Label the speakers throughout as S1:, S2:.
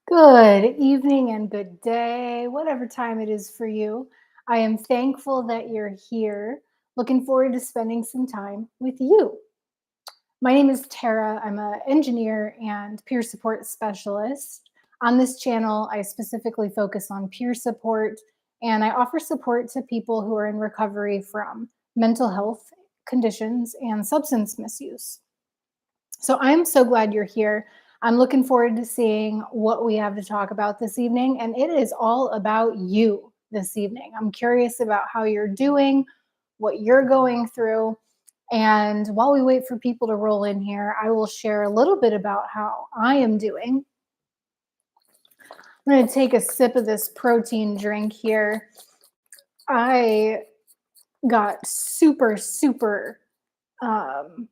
S1: Good evening and good day, whatever time it is for you. I am thankful that you're here. Looking forward to spending some time with you. My name is Tara. I'm an engineer and peer support specialist. On this channel, I specifically focus on peer support and I offer support to people who are in recovery from mental health conditions and substance misuse. So I'm so glad you're here. I'm looking forward to seeing what we have to talk about this evening. And it is all about you this evening. I'm curious about how you're doing, what you're going through. And while we wait for people to roll in here, I will share a little bit about how I am doing. I'm going to take a sip of this protein drink here. I got super um,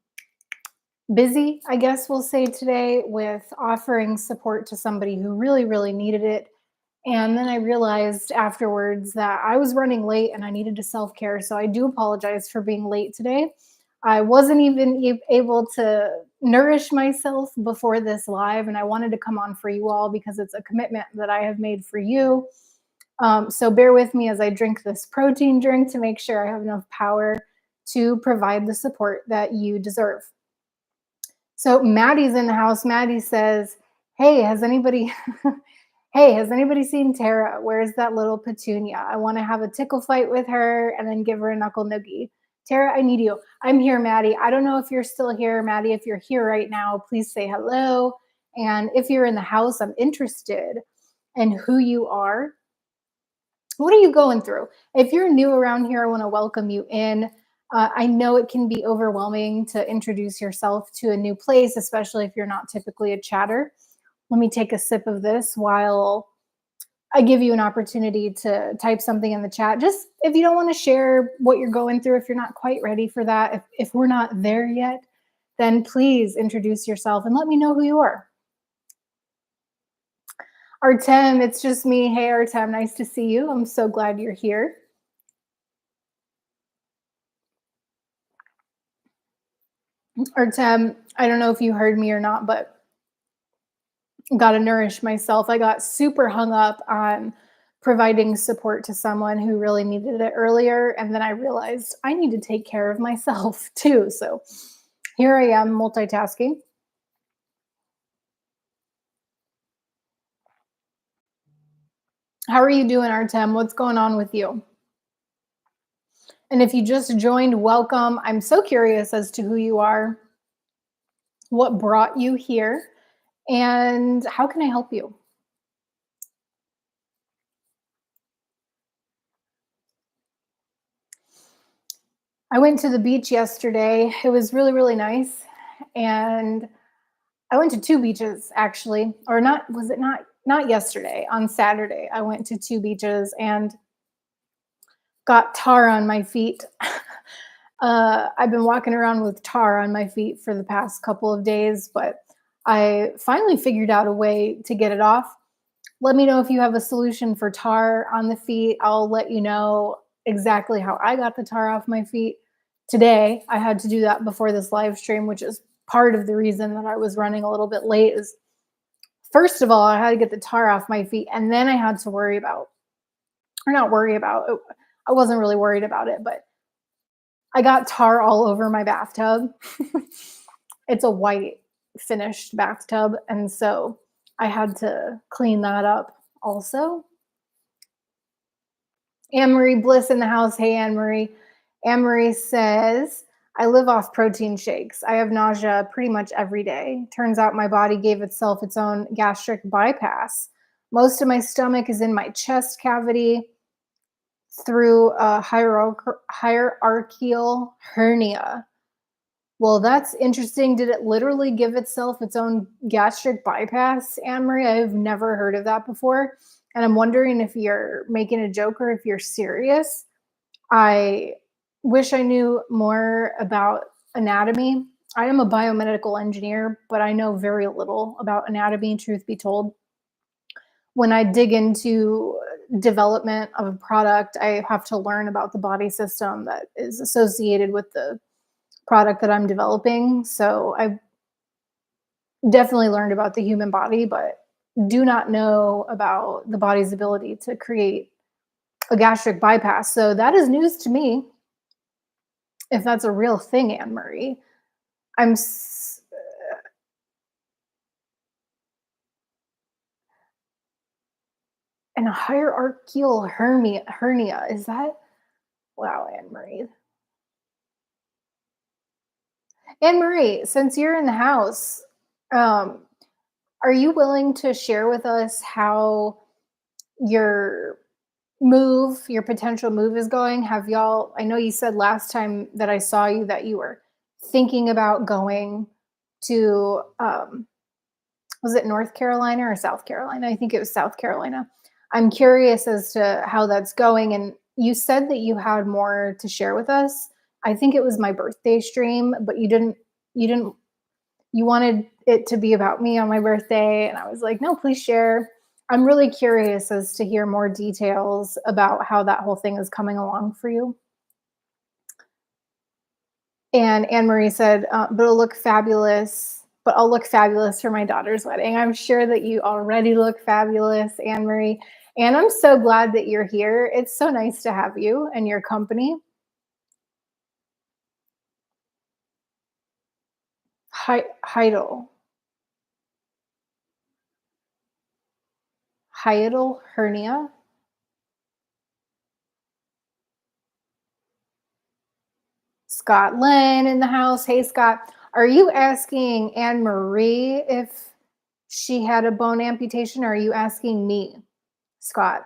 S1: busy, I guess we'll say today, with offering support to somebody who really needed it. And then I realized afterwards that I was running late and I needed to self care. So I do apologize for being late today. I wasn't even able to nourish myself before this live, and I wanted to come on for you all because it's a commitment that I have made for you. So bear with me as I drink this protein drink to make sure I have enough power to provide the support that you deserve. So Maddie's in the house. Maddie says, "Hey, has anybody hey, has anybody seen Tara? Where's that little petunia? I want to have a tickle fight with her and then give her a knuckle noogie. Tara, I need you." I'm here, Maddie. I don't know if you're still here, Maddie. If you're here right now, please say hello. And if you're in the house, I'm interested in who you are. What are you going through? If you're new around here, I want to welcome you in. I know it can be overwhelming to introduce yourself to a new place, especially if you're not typically a chatter. Let me take a sip of this while I give you an opportunity to type something in the chat. Just if you don't want to share what you're going through, if you're not quite ready for that, if we're not there yet, then please introduce yourself and let me know who you are. Artem, it's just me. Hey, Artem, nice to see you. I'm so glad you're here. Artem, I don't know if you heard me or not, but got to nourish myself. I got super hung up on providing support to someone who really needed it earlier. And then I realized I need to take care of myself too. So here I am multitasking. How are you doing, Artem? What's going on with you? And if you just joined, welcome. I'm so curious as to who you are, what brought you here, and how can I help you? I went to the beach yesterday. It was really nice. And I went to 2 beaches actually, or not was it not yesterday, on Saturday. I went to 2 beaches and got tar on my feet. I've been walking around with tar on my feet for the past couple of days, but I finally figured out a way to get it off. Let me know if you have a solution for tar on the feet. I'll let you know exactly how I got the tar off my feet. Today, I had to do that before this live stream, which is part of the reason that I was running a little bit late is first of all, I had to get the tar off my feet and then I had to worry about or not worry about it. I wasn't really worried about it, but I got tar all over my bathtub. It's a white finished bathtub and so I had to clean that up also. Anne Marie Bliss in the house. Hey, Anne Marie. Anne Marie says, I live off protein shakes. I have nausea pretty much every day. Turns out my body gave itself its own gastric bypass. Most of my stomach is in my chest cavity through a hierarchical hernia. Well, that's interesting. Did it literally give itself its own gastric bypass, Anne Marie? I've never heard of that before. And I'm wondering if you're making a joke or if you're serious. I wish I knew more about anatomy. I am a biomedical engineer, but I know very little about anatomy, truth be told. When I dig into development of a product, I have to learn about the body system that is associated with the product that I'm developing. So I've definitely learned about the human body, but do not know about the body's ability to create a gastric bypass. So that is news to me, if that's a real thing, Anne Marie. I'm s- and a hierarchical hernia. Is that wow, Anne Marie? Anne Marie, since you're in the house, um, are you willing to share with us how your your potential move is going? Have y'all, I know you said last time that I saw you that you were thinking about going to, was it North Carolina or South Carolina? I think it was South Carolina. I'm curious as to how that's going. And you said that you had more to share with us. I think it was my birthday stream, but you didn't, you wanted it to be about me on my birthday. And I was like, no, please share. I'm really curious as to hear more details about how that whole thing is coming along for you. And Anne Marie said, but it'll look fabulous. But I'll look fabulous for my daughter's wedding. I'm sure that you already look fabulous, Anne Marie. And I'm so glad that you're here. It's so nice to have you and your company. Heidel, hiatal hernia. Scott Lynn in the house. Hey, Scott. Are you asking Anne Marie if she had a bone amputation, or are you asking me, Scott?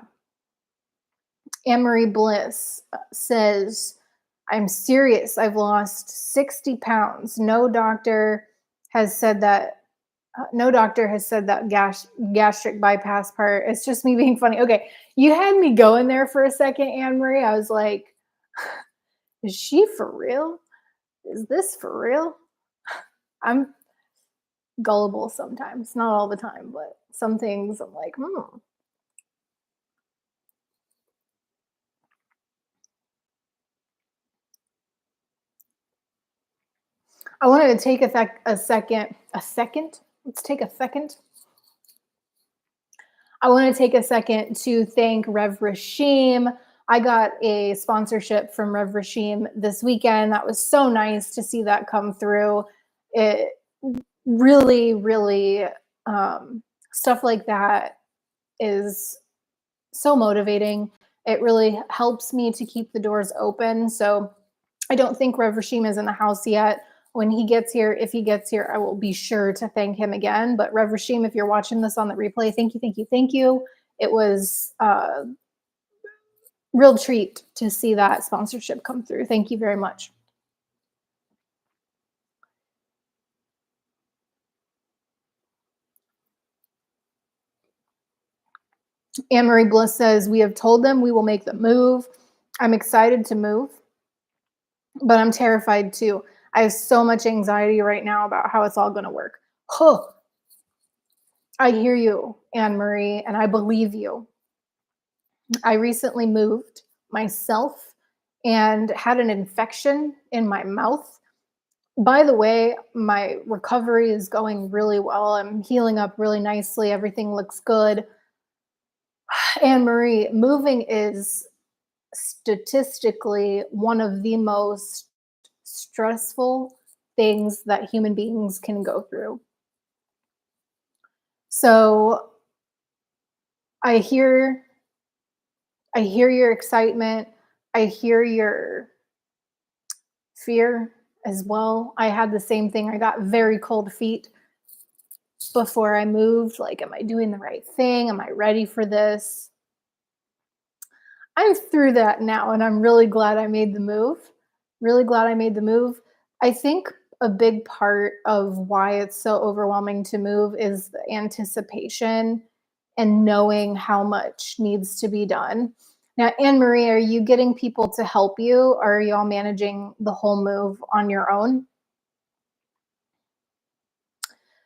S1: Anne Marie Bliss says, I'm serious. I've lost 60 pounds. Has said that. No doctor has said that gastric bypass part. It's just me being funny. Okay, you had me going there for a second, Anne Marie. I was like, is she for real? Is this for real? I'm gullible sometimes, not all the time, but some things I'm like, hmm. I wanted to take a second. Let's take a second. I want to take a second to thank Rev Rashim. I got a sponsorship from Rev Rashim this weekend. That was so nice to see that come through. It really, really, stuff like that is so motivating. It really helps me to keep the doors open. So I don't think Rev Rashim is in the house yet. When he gets here, if he gets here, I will be sure to thank him again. But Rev Rashim, if you're watching this on the replay, thank you, thank you, thank you. It was a real treat to see that sponsorship come through. Thank you very much. Anne Marie Bliss says, we have told them we will make the move. I'm excited to move, but I'm terrified too. I have so much anxiety right now about how it's all going to work. Huh. I hear you, Anne Marie, and I believe you. I recently moved myself and had an infection in my mouth. By the way, my recovery is going really well. I'm healing up really nicely. Everything looks good. Anne Marie, moving is statistically one of the most stressful things that human beings can go through. So I hear I hear your excitement. I hear your fear as well. I had the same thing. I got very cold feet before I moved. Like, am I doing the right thing? Am I ready for this? I'm through that now, and I'm really glad I made the move. Really glad I made the move. I think a big part of why it's so overwhelming to move is the anticipation and knowing how much needs to be done. Now, Anne Marie, are you getting people to help you, or are y'all managing the whole move on your own?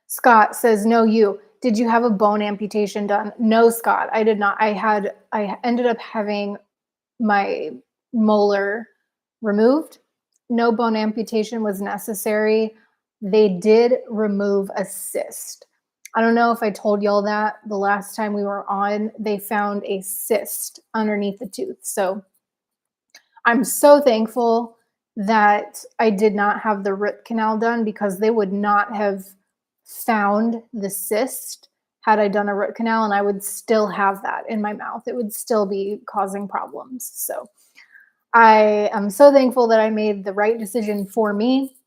S1: Scott says, no, you. Did you have a bone amputation done? No, Scott, I did not. I ended up having my molar removed. No bone amputation was necessary. They did remove a cyst. I don't know if I told y'all that the last time we were on, they found a cyst underneath the tooth. So I'm so thankful that I did not have the root canal done because they would not have found the cyst had I done a root canal, and I would still have that in my mouth. It would still be causing problems. So I am so thankful that I made the right decision for me.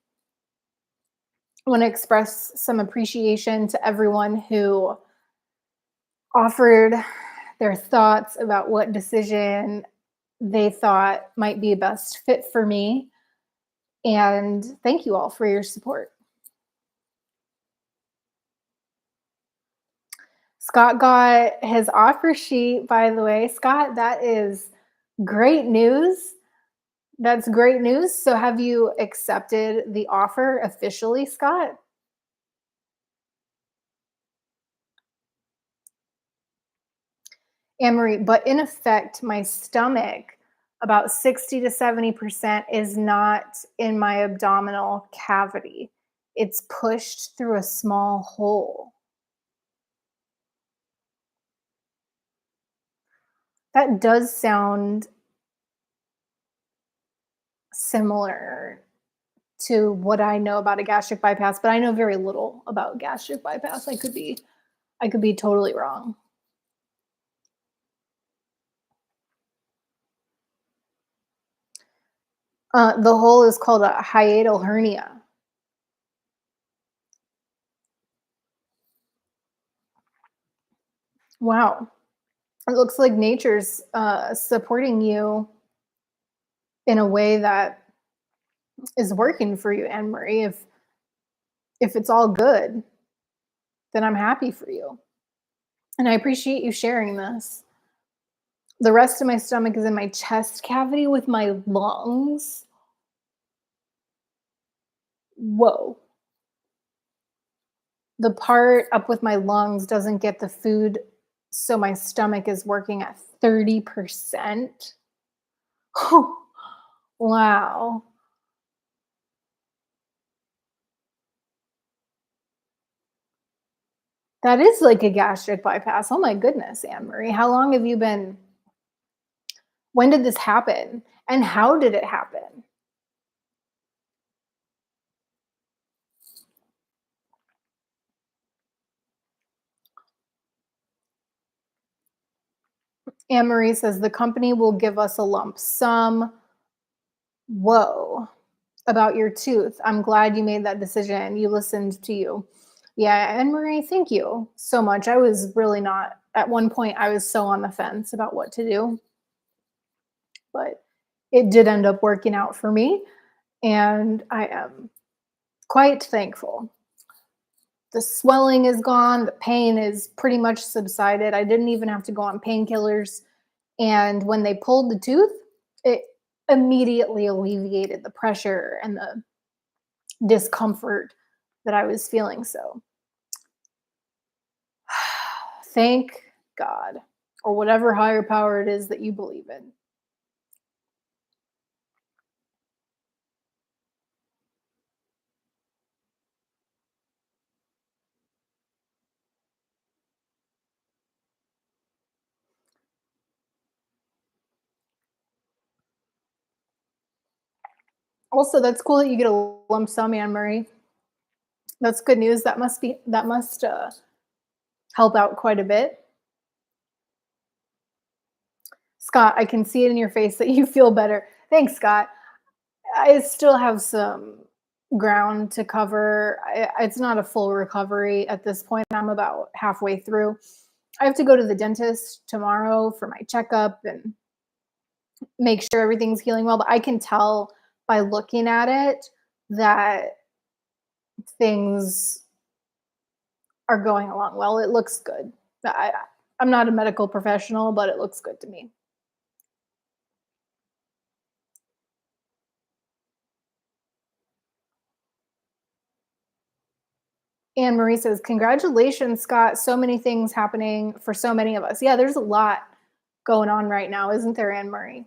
S1: I want to express some appreciation to everyone who offered their thoughts about what decision they thought might be a best fit for me. And thank you all for your support. Scott got his offer sheet, by the way. Scott, that is great news. That's great news. So, have you accepted the offer officially, Scott? Anne Marie, but in effect, my stomach, about 60 to 70% is not in my abdominal cavity. It's pushed through a small hole. That does sound similar to what I know about a gastric bypass, but I know very little about gastric bypass. I could be totally wrong. The hole is called a hiatal hernia. Wow. It looks like nature's supporting you in a way that is working for you, Anne Marie. If it's all good, then I'm happy for you. And I appreciate you sharing this. The rest of my stomach is in my chest cavity with my lungs. Whoa. The part up with my lungs doesn't get the food, so my stomach is working at 30%. Wow. That is like a gastric bypass. Oh my goodness, Anne Marie. How long have you been? When did this happen? And how did it happen? Anne Marie says the company will give us a lump sum. Whoa. About your tooth. I'm glad you made that decision. You listened to you. Yeah, Anne Marie, thank you so much. I was really not, at one point, I was so on the fence about what to do, but it did end up working out for me. And I am quite thankful. The swelling is gone. The pain is pretty much subsided. I didn't even have to go on painkillers. And when they pulled the tooth, it immediately alleviated the pressure and the discomfort that I was feeling. So thank God, or whatever higher power it is that you believe in. Also, that's cool that you get a lump sum, Anne Marie. That's good news. That must help out quite a bit. Scott, I can see it in your face that you feel better. Thanks, Scott. I still have some ground to cover. It's not a full recovery at this point. I'm about halfway through. I have to go to the dentist tomorrow for my checkup and make sure everything's healing well. But I can tell by looking at it that things are going along well. It looks good. I'm not a medical professional, but it looks good to me. Anne Marie says, "Congratulations, Scott. So many things happening for so many of us." Yeah, there's a lot going on right now, isn't there, Anne Marie?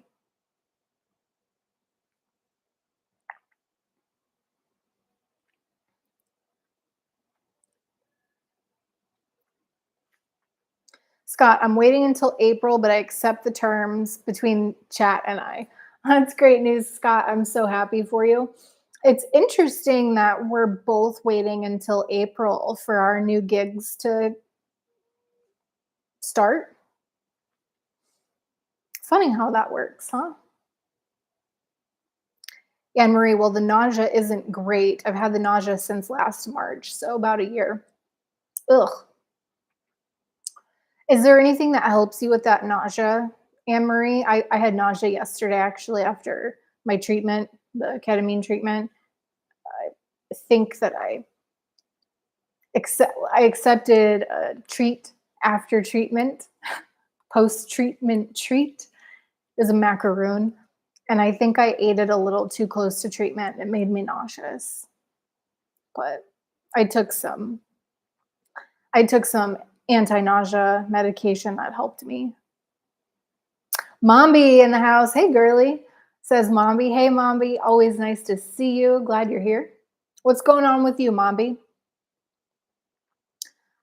S1: Scott, I'm waiting until April, but I accept the terms between chat and I. That's great news, Scott. I'm so happy for you. It's interesting that we're both waiting until April for our new gigs to start. Funny how that works, huh? Anne Marie, well, the nausea isn't great. I've had the nausea since last March, so about a year. Ugh. Is there anything that helps you with that nausea, Anne Marie? I had nausea yesterday actually after my treatment, the ketamine treatment. I think that I accepted a treat after treatment, post treatment treat. It was a macaroon, and I think I ate it a little too close to treatment. It made me nauseous, but I took some I took some anti-nausea medication that helped me. Mombi in the house. Hey, girly, says Mombi. Hey, Mombi. Always nice to see you. Glad you're here. What's going on with you, Mombi?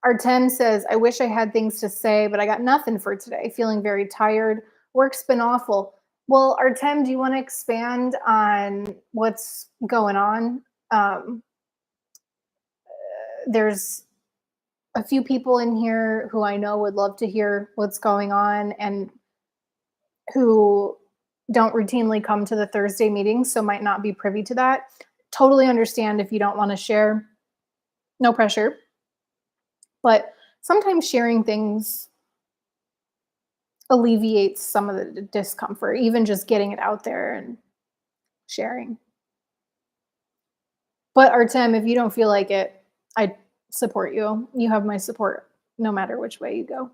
S1: Artem says, I wish I had things to say, but I got nothing for today. Feeling very tired. Work's been awful. Well, Artem, do you want to expand on what's going on? Um, there's a few people in here who I know would love to hear what's going on and who don't routinely come to the Thursday meetings, so might not be privy to that. Totally understand if you don't want to share. No pressure. But sometimes sharing things alleviates some of the discomfort, even just getting it out there and sharing. But Artem, if you don't feel like it, I support you. You have my support no matter which way you go.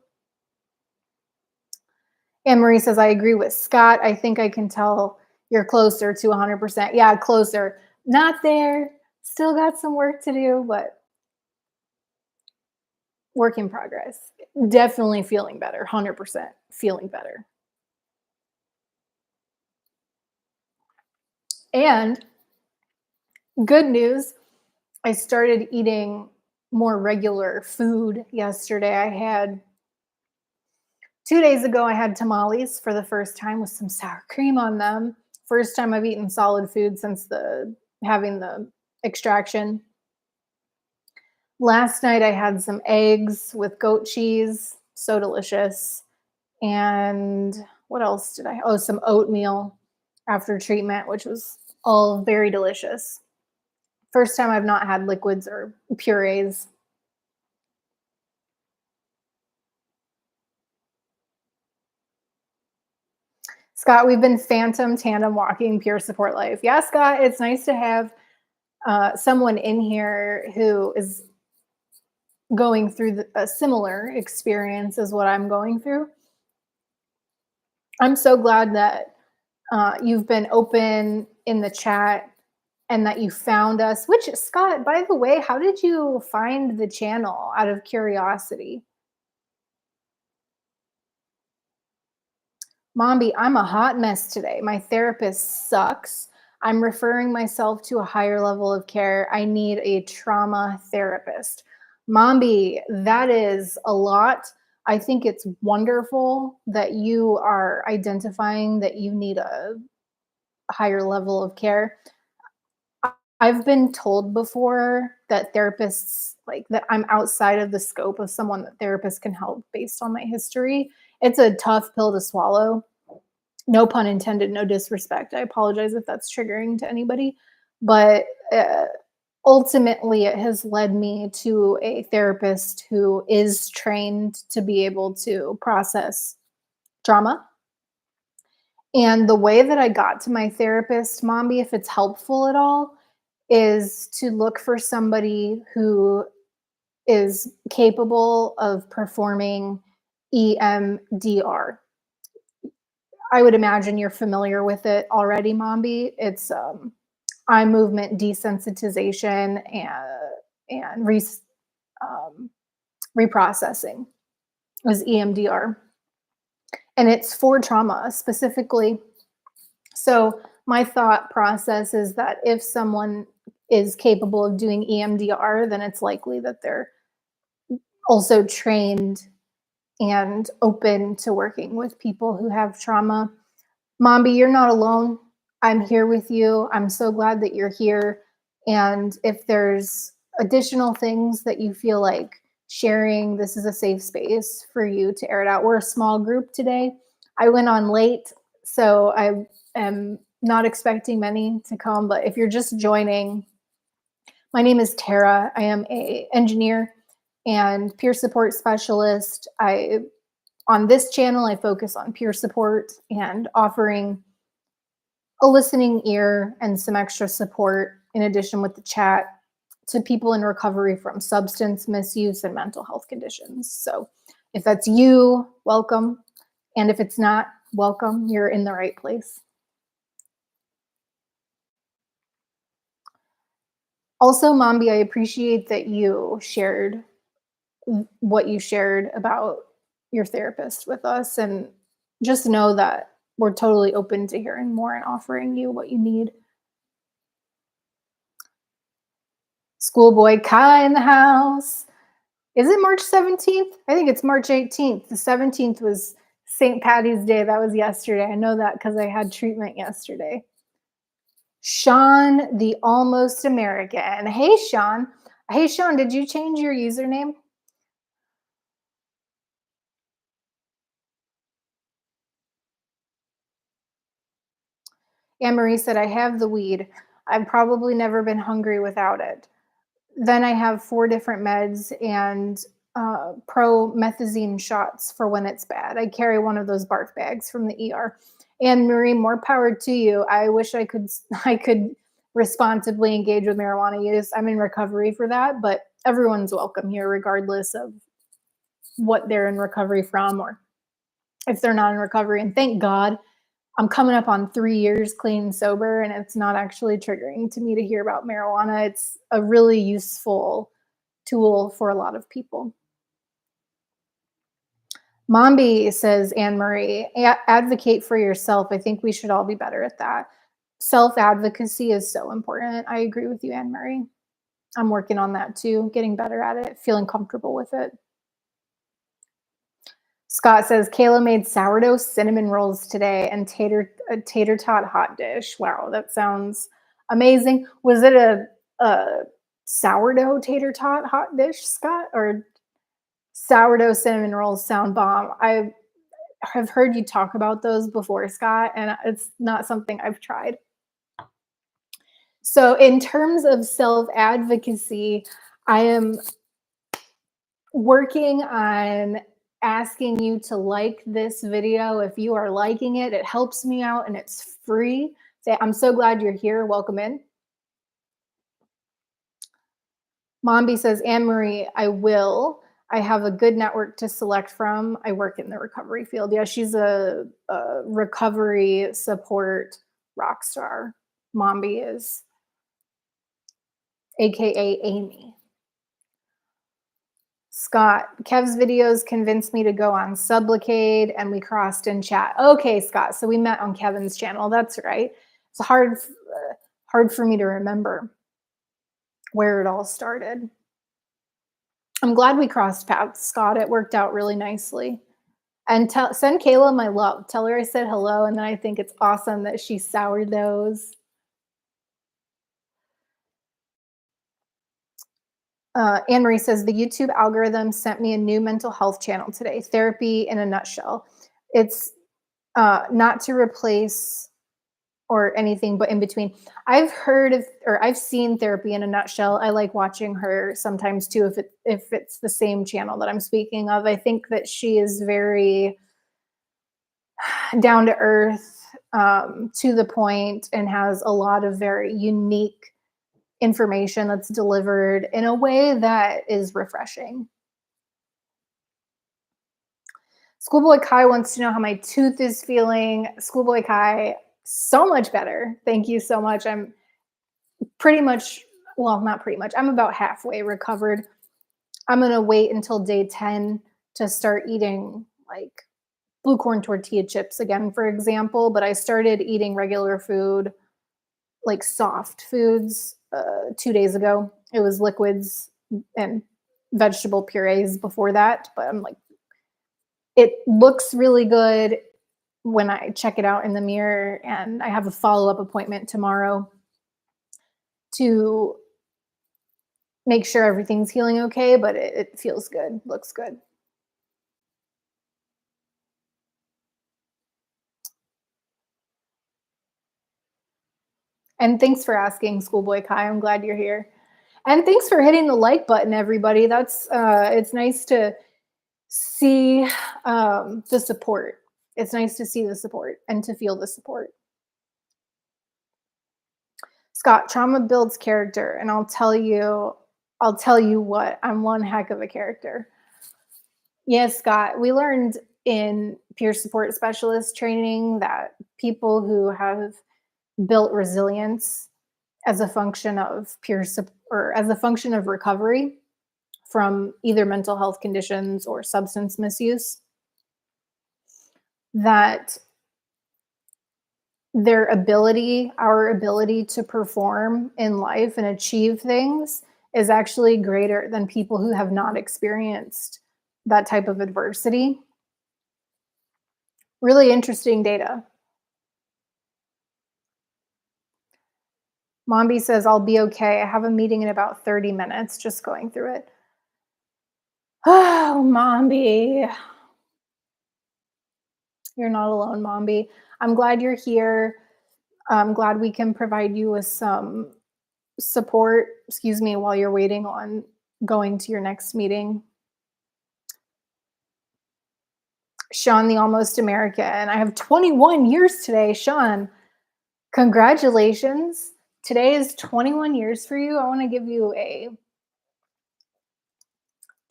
S1: Anne Marie says, I agree with Scott. I think I can tell you're closer to 100%. Yeah, closer. Not there. Still got some work to do, but work in progress. Definitely feeling better. 100% feeling better. And good news, I started eating more regular food yesterday. 2 days ago, I had tamales for the first time with some sour cream on them. First time I've eaten solid food since having the extraction. Last night I had some eggs with goat cheese, so delicious. And what else did I? Oh, some oatmeal after treatment, which was all very delicious. First time I've not had liquids or purees. Scott, we've been phantom tandem walking pure support life. Yeah, Scott, it's nice to have someone in here who is going through a similar experience as what I'm going through. I'm so glad that you've been open in the chat and that you found us. Which, Scott, by the way, how did you find the channel out of curiosity? Mombi, I'm a hot mess today. My therapist sucks. I'm referring myself to a higher level of care. I need a trauma therapist. Mombi, that is a lot. I think it's wonderful that you are identifying that you need a higher level of care. I've been told before that therapists, like that I'm outside of the scope of someone that therapists can help based on my history. It's a tough pill to swallow. No pun intended, no disrespect. I apologize if that's triggering to anybody, but ultimately it has led me to a therapist who is trained to be able to process trauma. And the way that I got to my therapist, Mombi, if it's helpful at all, is to look for somebody who is capable of performing EMDR. I would imagine you're familiar with it already, Mombi. It's eye movement desensitization and um, reprocessing is EMDR, and it's for trauma specifically. So my thought process is that if someone is capable of doing EMDR, then it's likely that they're also trained and open to working with people who have trauma. Mombi, you're not alone. I'm here with you. I'm so glad that you're here. And if there's additional things that you feel like sharing, this is a safe space for you to air it out. We're a small group today. I went on late, so I am not expecting many to come. But if you're just joining, my name is Tara. I am a engineer and peer support specialist. On this channel, I focus on peer support and offering a listening ear and some extra support in addition with the chat to people in recovery from substance misuse and mental health conditions. So if that's you, welcome. And if it's not, welcome. You're in the right place. Also, Mambi, I appreciate that you shared what you shared about your therapist with us. And just know that we're totally open to hearing more and offering you what you need. Schoolboy Kai in the house. Is it March 17th? I think it's March 18th. The 17th was St. Patty's Day. That was yesterday. I know that because I had treatment yesterday. Sean, the almost American. Hey, Sean. Hey, Sean, did you change your username? Anne Marie said, I have the weed. I've probably never been hungry without it. Then I have 4 different meds and promethazine shots for when it's bad. I carry one of those barf bags from the ER. And Marie, more power to you. I wish I could responsibly engage with marijuana use. I'm in recovery for that, but everyone's welcome here, regardless of what they're in recovery from or if they're not in recovery. And thank God I'm coming up on 3 years clean and sober, and it's not actually triggering to me to hear about marijuana. It's a really useful tool for a lot of people. Mombi says, Anne Marie, advocate for yourself. I think we should all be better at that. Self-advocacy is so important. I agree with you, Anne Marie. I'm working on that too, getting better at it, feeling comfortable with it. Scott says, Kayla made sourdough cinnamon rolls today and tater tot hot dish. Wow, that sounds amazing. Was it a sourdough tater tot hot dish, Scott, or sourdough cinnamon rolls sound bomb? I have heard you talk about those before, Scott, and it's not something I've tried. So in terms of self-advocacy, I am working on asking you to like this video. If you are liking it, it helps me out and it's free. Say, I'm so glad you're here. Welcome in. Mombi says, Anne Marie, I will. I have a good network to select from. I work in the recovery field. Yeah, she's a recovery support rock star. Mombi is, AKA Amy. Scott, Kev's videos convinced me to go on Sublocade and we crossed in chat. Okay, Scott, so we met on Kevin's channel. That's right. It's hard for me to remember where it all started. I'm glad we crossed paths, Scott. It worked out really nicely. And send Kayla my love. Tell her I said hello, and then I think it's awesome that she sourdoughs. Anne Marie says, the YouTube algorithm sent me a new mental health channel today, Therapy in a Nutshell. It's not to replace or anything, but in between. I've heard of, or I've seen Therapy in a Nutshell. I like watching her sometimes too, if it's the same channel that I'm speaking of. I think that she is very down to earth, to the point, and has a lot of very unique information that's delivered in a way that is refreshing. Schoolboy Kai wants to know how my tooth is feeling. Schoolboy Kai, so much better. Thank you so much. I'm pretty much, well, not pretty much, I'm about halfway recovered. I'm going to wait until day 10 to start eating like blue corn tortilla chips again, for example. But I started eating regular food, like soft foods, 2 days ago. It was liquids and vegetable purees before that, but I'm like It looks really good when I check it out in the mirror, and I have a follow-up appointment tomorrow to make sure everything's healing okay, but it feels good, looks good. And thanks for asking, Schoolboy Kai. I'm glad you're here. And thanks for hitting the like button, everybody. That's it's nice to see the support. It's nice to see the support and to feel the support. Scott, trauma builds character, and I'll tell you what, I'm one heck of a character. Yes, Scott, we learned in peer support specialist training that people who have built resilience as a function of or as a function of recovery from either mental health conditions or substance misuse, that our ability to perform in life and achieve things is actually greater than people who have not experienced that type of adversity. Really interesting data. Mombi says, I'll be okay. I have a meeting in about 30 minutes, just going through it. Oh, Mombi. You're not alone, Mombi. I'm glad you're here. I'm glad we can provide you with some support, excuse me, while you're waiting on going to your next meeting. Sean, the almost American. I have 21 years today, Sean. Congratulations. Today is 21 years for you. I want to give you a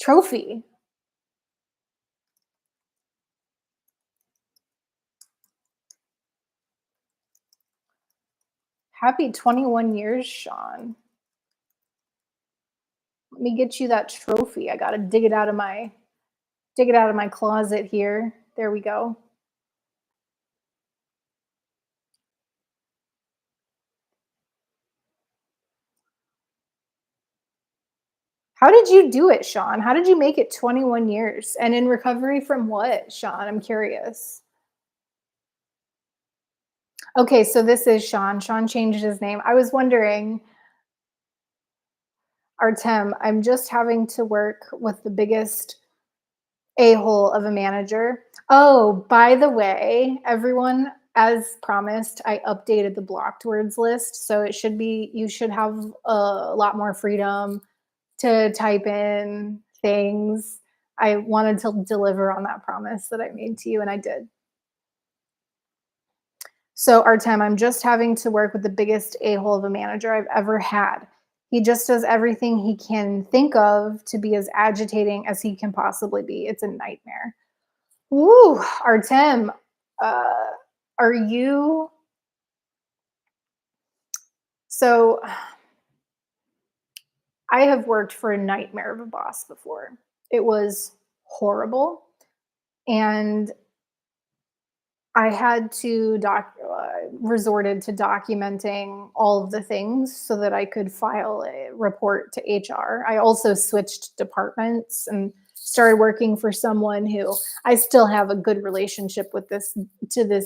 S1: trophy. Happy 21 years, Sean. Let me get you that trophy. I got to dig it out of my closet here. There we go. How did you do it, Sean? How did you make it 21 years? And in recovery from what, Sean? I'm curious. Okay, so this is Sean. Sean changed his name. I was wondering, Artem, I'm just having to work with the biggest a-hole of a manager. Oh, by the way, everyone, as promised, I updated the blocked words list. So you should have a lot more freedom to type in things. I wanted to deliver on that promise that I made to you, and I did. So, Artem, I'm just having to work with the biggest a-hole of a manager I've ever had. He just does everything he can think of to be as agitating as he can possibly be. It's a nightmare. Woo, Artem, uh, are you so I have worked for a nightmare of a boss before. It was horrible, and I had to resorted to documenting all of the things so that I could file a report to HR. I also switched departments and started working for someone who I still have a good relationship with this. Let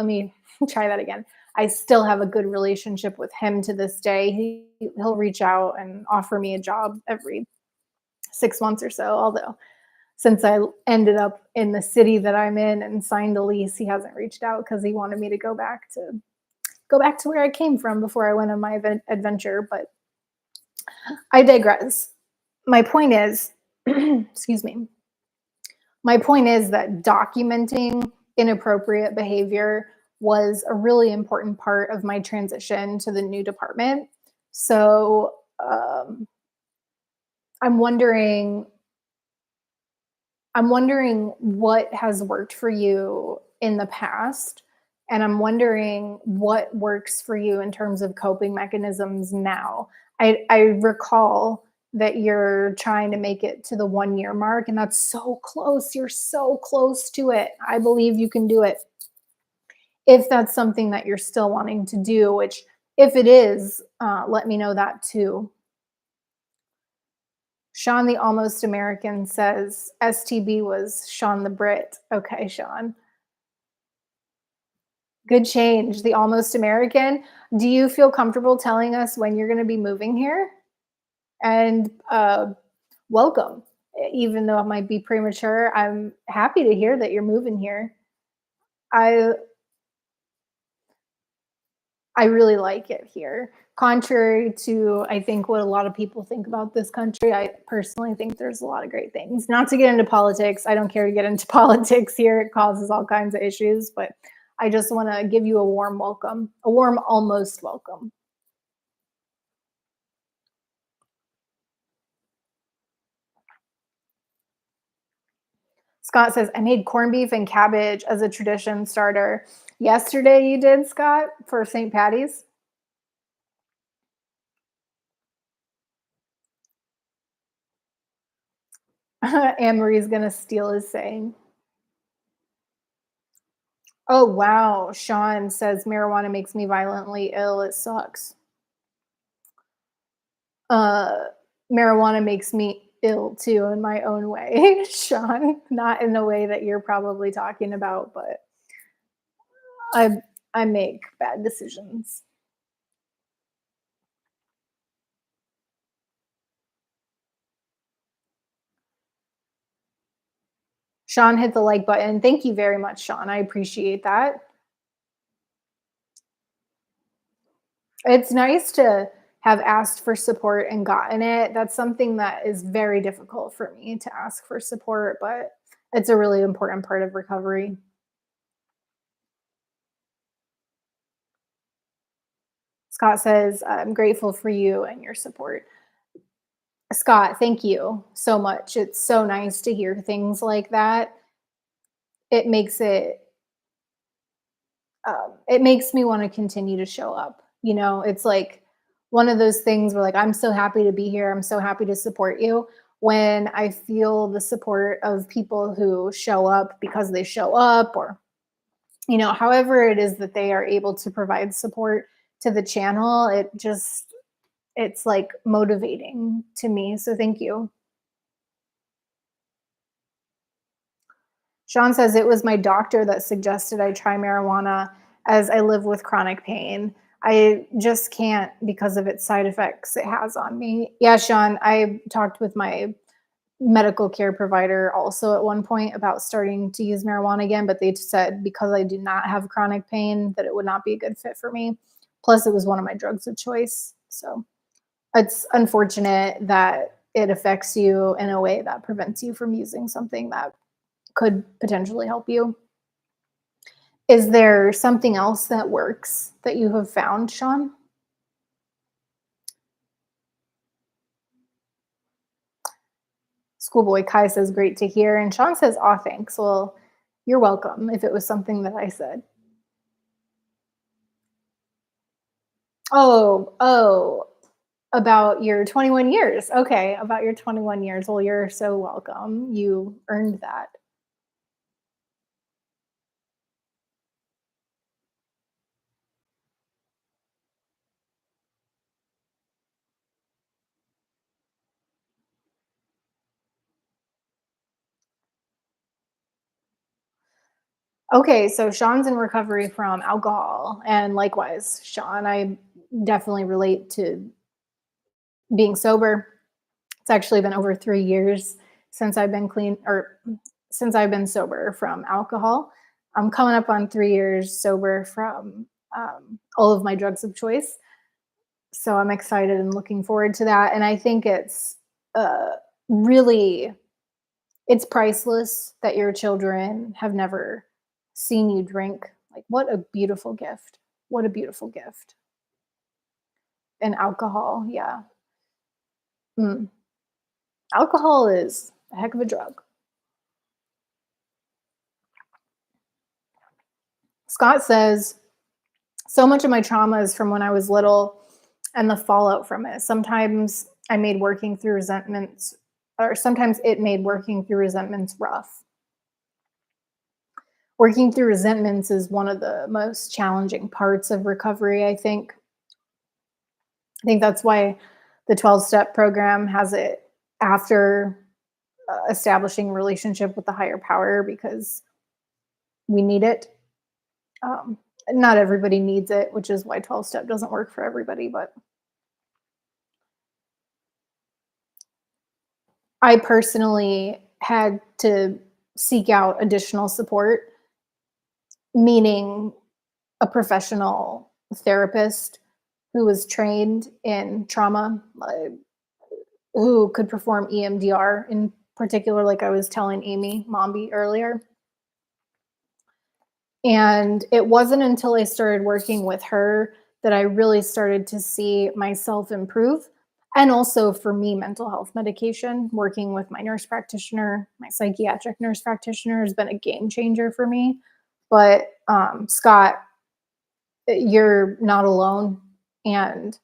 S1: me try that again. I still have a good relationship with him to this day. He'll reach out and offer me a job every 6 months or so, although since I ended up in the city that I'm in and signed a lease, he hasn't reached out because he wanted me to go back to where I came from before I went on my adventure. But I digress. My point is, excuse me. My point is that documenting inappropriate behavior was a really important part of my transition to the new department. So I'm wondering I'm wondering what has worked for you in the past, and I'm wondering what works for you in terms of coping mechanisms now. I recall that you're trying to make it to the 1 year mark, and that's so close. You're so close to it. I believe you can do it. If that's something that you're still wanting to do, which if it is, let me know that too. Sean the Almost American says STB was Sean the Brit. Okay, Sean. Good change. The Almost American. Do you feel comfortable telling us when you're going to be moving here? And welcome. Even though it might be premature, I'm happy to hear that you're moving here. I I really like it here. Contrary to, I think, what a lot of people think about this country, I personally think there's a lot of great things. Not to get into politics, I don't care to get into politics here. It causes all kinds of issues, but I just want to give you a warm welcome, a warm almost welcome. Scott says, I made corned beef and cabbage as a tradition starter. Yesterday, you did, Scott, for St. Patty's? Anne Marie's going to steal his saying. Oh, wow. Sean says marijuana makes me violently ill. It sucks. Uh, Marijuana makes me ill too in my own way, Sean. Not in the way that you're probably talking about, but I I make bad decisions. Sean hit the like button. Thank you very much, Sean. I appreciate that. It's nice to have asked for support and gotten it. That's something that is very difficult for me to ask for support, but it's a really important part of recovery. Scott says, I'm grateful for you and your support. Scott, thank you so much. It's so nice to hear things like that. It makes it makes me want to continue to show up. You know, it's like one of those things where like I'm so happy to be here. I'm so happy to support you. When I feel the support of people who show up because they show up, or however it is that they are able to provide support to the channel, it's like motivating to me. So thank you. Sean says it was my doctor that suggested I try marijuana as I live with chronic pain. I just can't because of its side effects it has on me. Yeah, Sean, I talked with my medical care provider also at one point about starting to use marijuana again, but they said because I do not have chronic pain that it would not be a good fit for me. Plus, it was one of my drugs of choice. So it's unfortunate that it affects you in a way that prevents you from using something that could potentially help you. Is there something else that works that you have found, Sean? Schoolboy Kai says, great to hear. And Sean says, aw, thanks. Well, you're welcome if it was something that I said. Oh, about your 21 years. Okay, about your 21 years. Well, you're so welcome. You earned that. Okay, so Sean's in recovery from alcohol. And likewise, Sean, I definitely relate to being sober. It's actually been over 3 years since I've been clean, or since I've been sober from alcohol. I'm coming up on 3 years sober from all of my drugs of choice. So I'm excited and looking forward to that. And I think uh, really, it's priceless that your children have never seen you drink. Like, what a beautiful gift. What a beautiful gift. And alcohol, yeah. Mm. Alcohol is a heck of a drug. Scott says, so much of my trauma is from when I was little and the fallout from it. Sometimes it made working through resentments rough. Working through resentments is one of the most challenging parts of recovery, I think. I think that's why the 12-step program has it after establishing a relationship with the higher power because we need it. Um, Not everybody needs it, which is why 12 step doesn't work for everybody. But I personally had to seek out additional support, meaning a professional therapist who was trained in trauma, who could perform EMDR in particular, like I was telling Amy Mombi earlier. And it wasn't until I started working with her that I really started to see myself improve. And also for me, mental health medication, working with my nurse practitioner, my psychiatric nurse practitioner has been a game changer for me. But Scott, you're not alone. And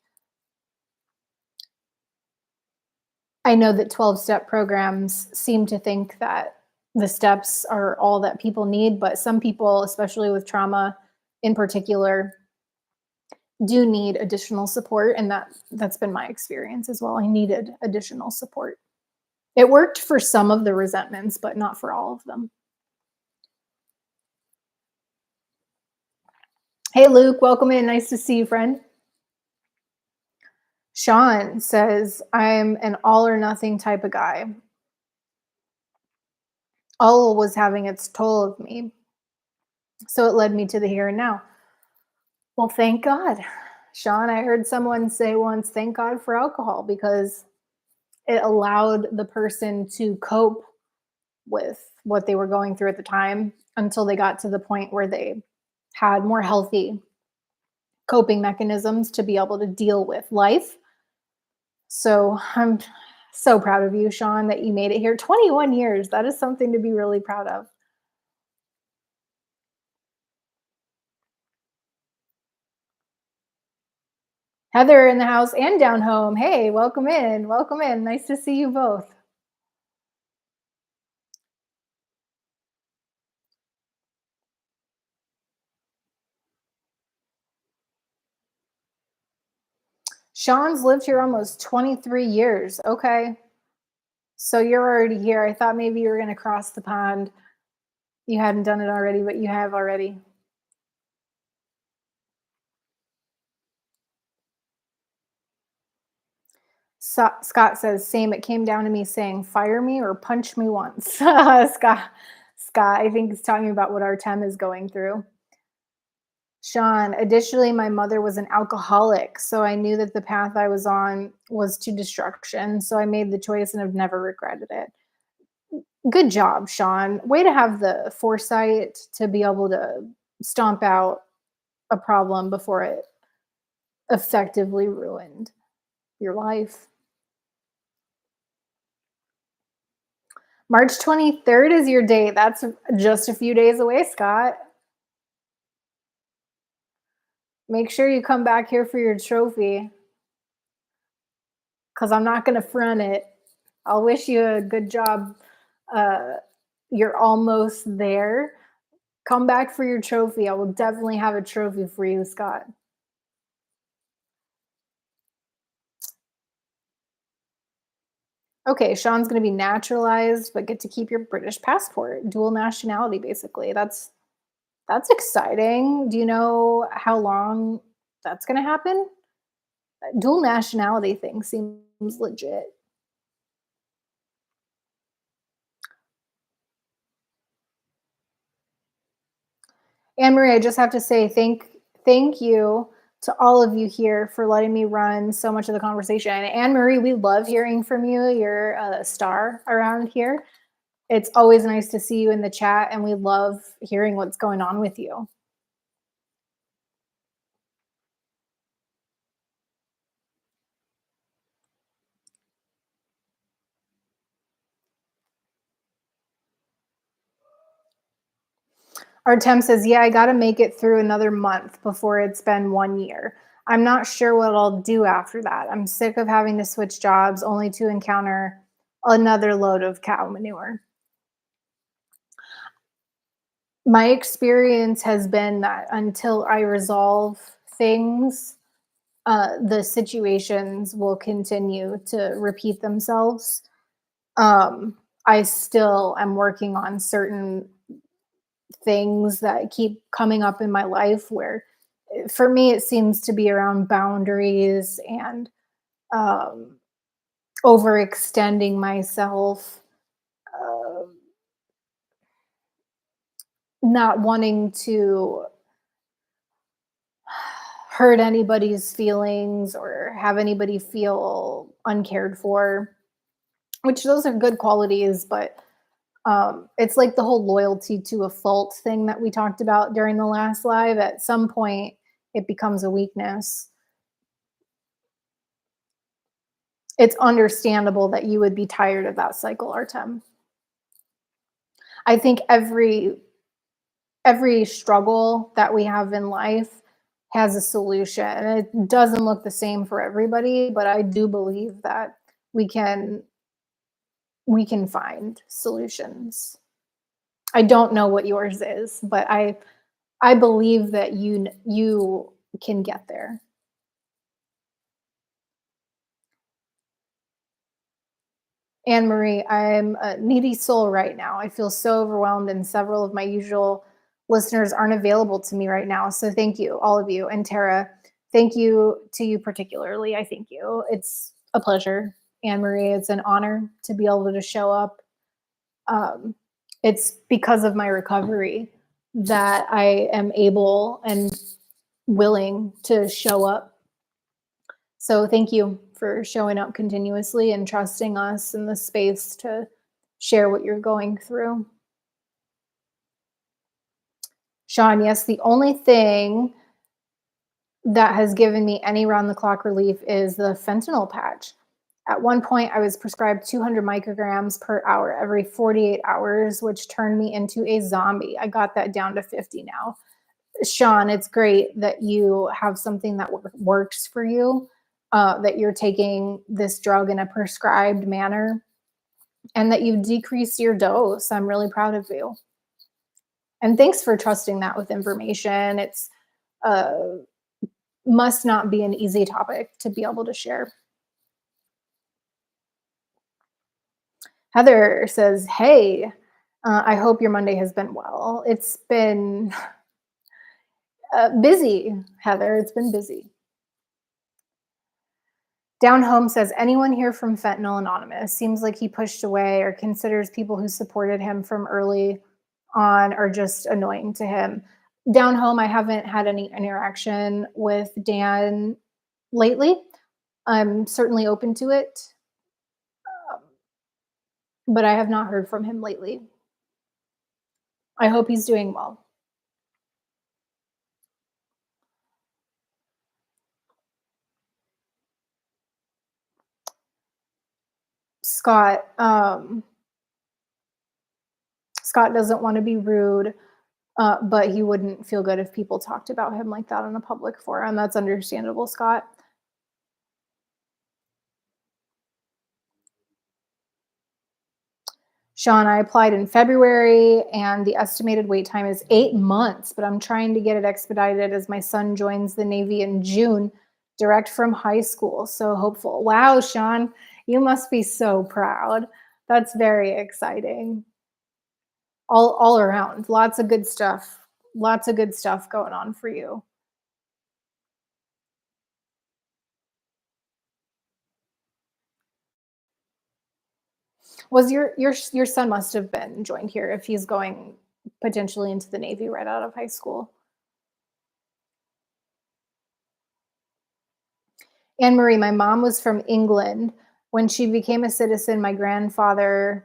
S1: I know that 12 step programs seem to think that the steps are all that people need, but some people, especially with trauma in particular, do need additional support. And that's been my experience as well. I needed additional support. It worked for some of the resentments, but not for all of them. Hey, Luke, welcome in. Nice to see you, friend. Sean says, I'm an all or nothing type of guy. All was having its toll of me. So it led me to the here and now. Well, thank God. Sean, I heard someone say once, thank God for alcohol because it allowed the person to cope with what they were going through at the time until they got to the point where they had more healthy coping mechanisms to be able to deal with life. So I'm so proud of you, Sean, that you made it here. 21 years. That is something to be really proud of. Heather in the house and down home. Hey, welcome in. Welcome in. Nice to see you both. Sean's lived here almost 23 years. Okay. So you're already here. I thought maybe you were going to cross the pond. You hadn't done it already, but you have already. Scott says, same. It came down to me saying, fire me or punch me once. Scott, I think, is talking about what our Tem is going through. Sean, additionally, my mother was an alcoholic, so I knew that the path I was on was to destruction. So I made the choice and have never regretted it. Good job, Sean. Way to have the foresight to be able to stomp out a problem before it effectively ruined your life. March 23rd is your date. That's just a few days away, Scott. Make sure you come back here for your trophy because I'm not going to front it. I'll wish you a good job. Uh, you're almost there. Come back for your trophy. I will definitely have a trophy for you, Scott. Okay, Sean's going to be naturalized, but get to keep your British passport, dual nationality, basically. That's exciting. Do you know how long that's going to happen? Dual nationality thing seems legit. Anne Marie, I just have to say thank you to all of you here for letting me run so much of the conversation. Anne Marie, we love hearing from you. You're a star around here. It's always nice to see you in the chat, and we love hearing what's going on with you. Artem says, yeah, I got to make it through another month before it's been 1 year. I'm not sure what I'll do after that. I'm sick of having to switch jobs only to encounter another load of cow manure. My experience has been that until I resolve things, the situations will continue to repeat themselves. I still am working on certain things that keep coming up in my life where for me it seems to be around boundaries and um, overextending myself, uh, not wanting to hurt anybody's feelings or have anybody feel uncared for, which those are good qualities, but it's like the whole loyalty to a fault thing that we talked about during the last live. At some point, it becomes a weakness. It's understandable that you would be tired of that cycle, Artem. I think every struggle that we have in life has a solution. And it doesn't look the same for everybody, but I do believe that we can we can find solutions. I don't know what yours is, but I believe that you can get there. Anne Marie, I'm a needy soul right now. I feel so overwhelmed, and several of my usual listeners aren't available to me right now. So thank you, all of you. And Tara, thank you to you particularly. I thank you. It's a pleasure, Anne Marie. It's an honor to be able to show up. Um, it's because of my recovery that I am able and willing to show up. So thank you for showing up continuously and trusting us in the space to share what you're going through. Sean, yes, the only thing that has given me any round the clock relief is the fentanyl patch. At one point, I was prescribed 200 micrograms per hour every 48 hours, which turned me into a zombie. I got that down to 50 now. Sean, it's great that you have something that works for you, that you're taking this drug in a prescribed manner, and that you've decreased your dose. I'm really proud of you. And thanks for trusting that with information. It's uh, must not be an easy topic to be able to share. Heather says, "Hey, I hope your Monday has been well. It's been busy, Heather. It's been busy." Down Home says, anyone here from Fentanyl Anonymous? Seems like he pushed away or considers people who supported him from early on are just annoying to him. Down Home, I haven't had any interaction with Dan lately. I'm certainly open to it, um, but I have not heard from him lately. I hope he's doing well. Scott, Scott doesn't want to be rude, but he wouldn't feel good if people talked about him like that on a public forum. That's understandable, Scott. Sean, I applied in February and the estimated wait time is 8 months, but I'm trying to get it expedited as my son joins the Navy in June, direct from high school. So hopeful. Wow, Sean, you must be so proud. That's very exciting. All around. Lots of good stuff. Lots of good stuff going on for you. Was your son must have been joined here if he's going potentially into the Navy right out of high school. Anne Marie, my mom was from England. When she became a citizen, my grandfather,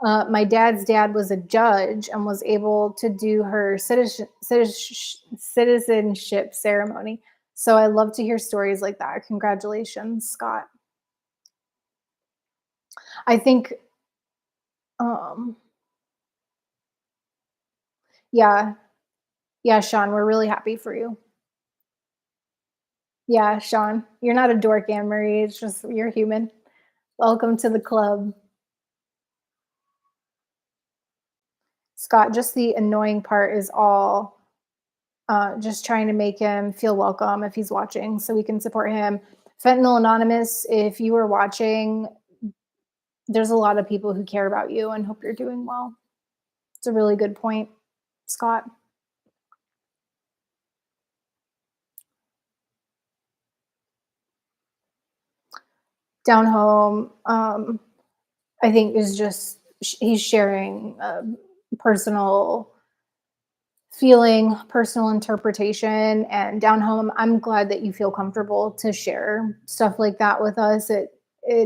S1: my dad's dad was a judge and was able to do her citizenship ceremony. So I love to hear stories like that. Congratulations, Scott. I think, um, yeah, yeah, Sean, we're really happy for you. Yeah, Sean, you're not a dork, Anne Marie. It's just you're human. Welcome to the club. Scott, just the annoying part is all just trying to make him feel welcome if he's watching so we can support him. Fentanyl Anonymous, if you are watching, There's a lot of people who care about you and hope you're doing well. It's a really good point, Scott. Down home, I think is just he's sharing personal feeling, personal interpretation, and down home. I'm glad that you feel comfortable to share stuff like that with us. It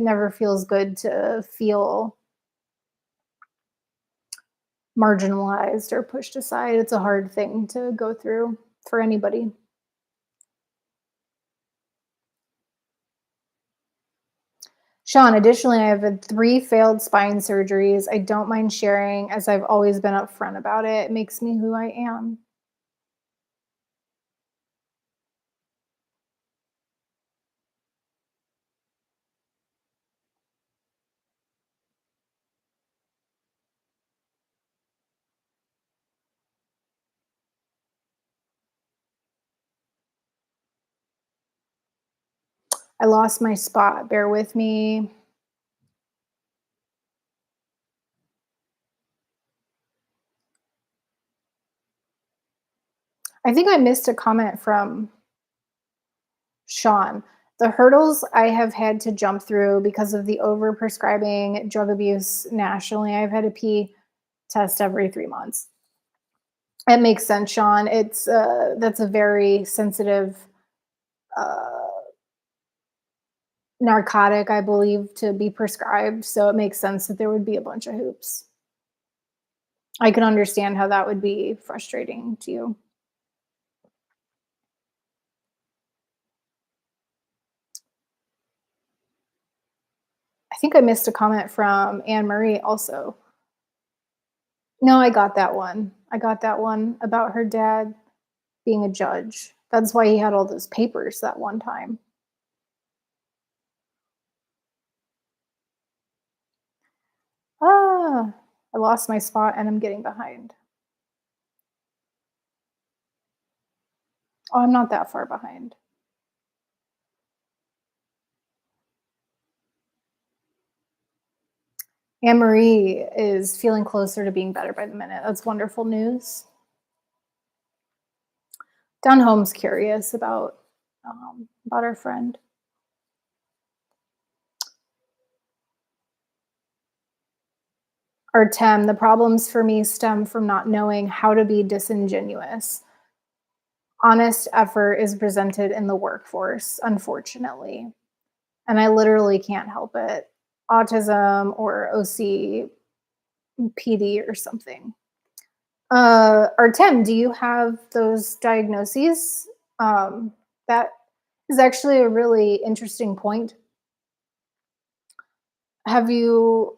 S1: never feels good to feel marginalized or pushed aside. It's a hard thing to go through for anybody. Sean, additionally, I have had 3 failed spine surgeries. I don't mind sharing as I've always been upfront about it. It makes me who I am. I lost my spot. Bear with me. I think I missed a comment from Sean. The hurdles I have had to jump through because of the overprescribing drug abuse nationally. I've had a pee test every 3 months. It makes sense, Sean. It's that's a very sensitive uh, narcotic, I believe, to be prescribed. So it makes sense that there would be a bunch of hoops. I can understand how that would be frustrating to you. I think I missed a comment from Anne Marie also. No, I got that one. I got that one about her dad being a judge. That's why he had all those papers that one time. Ah, I lost my spot and I'm getting behind. Oh, I'm not that far behind. Anne Marie is feeling closer to being better by the minute. That's wonderful news. Down home's curious about our friend. Artem, the problems for me stem from not knowing how to be disingenuous. Honest effort is presented in the workforce, unfortunately, and I literally can't help it. Autism or OCPD or something. Artem, do you have those diagnoses? That is actually a really interesting point. Have you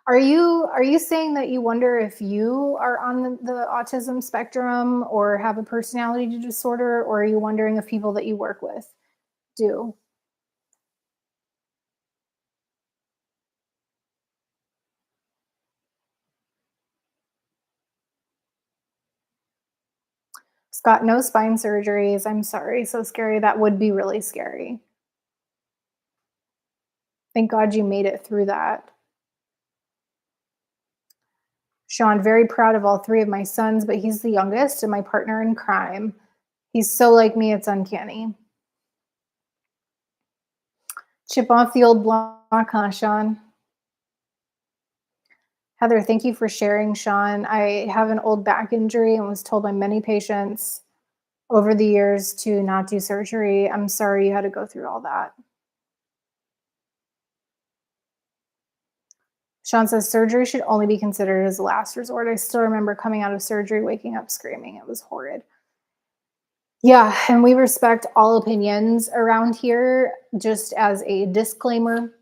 S1: are you saying that you wonder if you are on the autism spectrum or have a personality disorder, or are you wondering if people that you work with do? Scott, no spine surgeries. I'm sorry, so scary. That would be really scary. Thank God you made it through that. Sean, very proud of all 3 of my sons, but he's the youngest and my partner in crime. He's so like me, it's uncanny. Chip off the old block, huh, Sean? Heather, thank you for sharing, Sean. I have an old back injury and was told by many patients over the years to not do surgery. I'm sorry you had to go through all that. Sean says surgery should only be considered as a last resort. I still remember coming out of surgery, waking up screaming. It was horrid. Yeah, and we respect all opinions around here. Just as a disclaimer,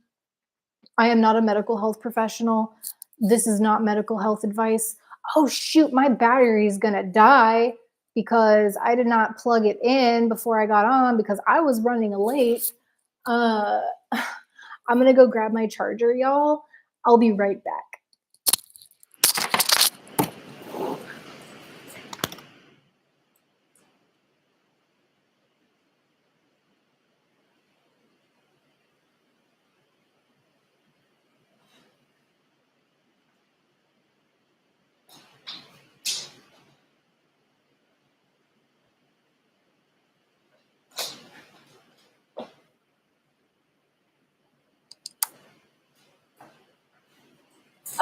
S1: I am not a medical health professional. This is not medical health advice. Oh, shoot, my battery is going to die because I did not plug it in before I got on because I was running late. Uh, I'm going to go grab my charger, y'all. I'll be right back.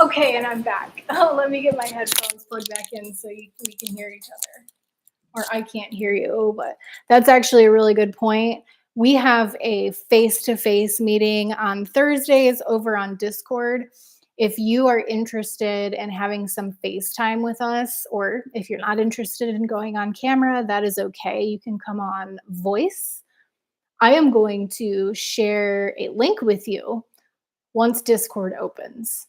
S1: Okay, and I'm back. Oh, let me get my headphones plugged back in so we can hear each other. Or I can't hear you, but that's actually a really good point. We have a face to face meeting on Thursdays over on Discord. If you are interested in having some FaceTime with us, or if you're not interested in going on camera, that is okay. You can come on voice. I am going to share a link with you once Discord opens.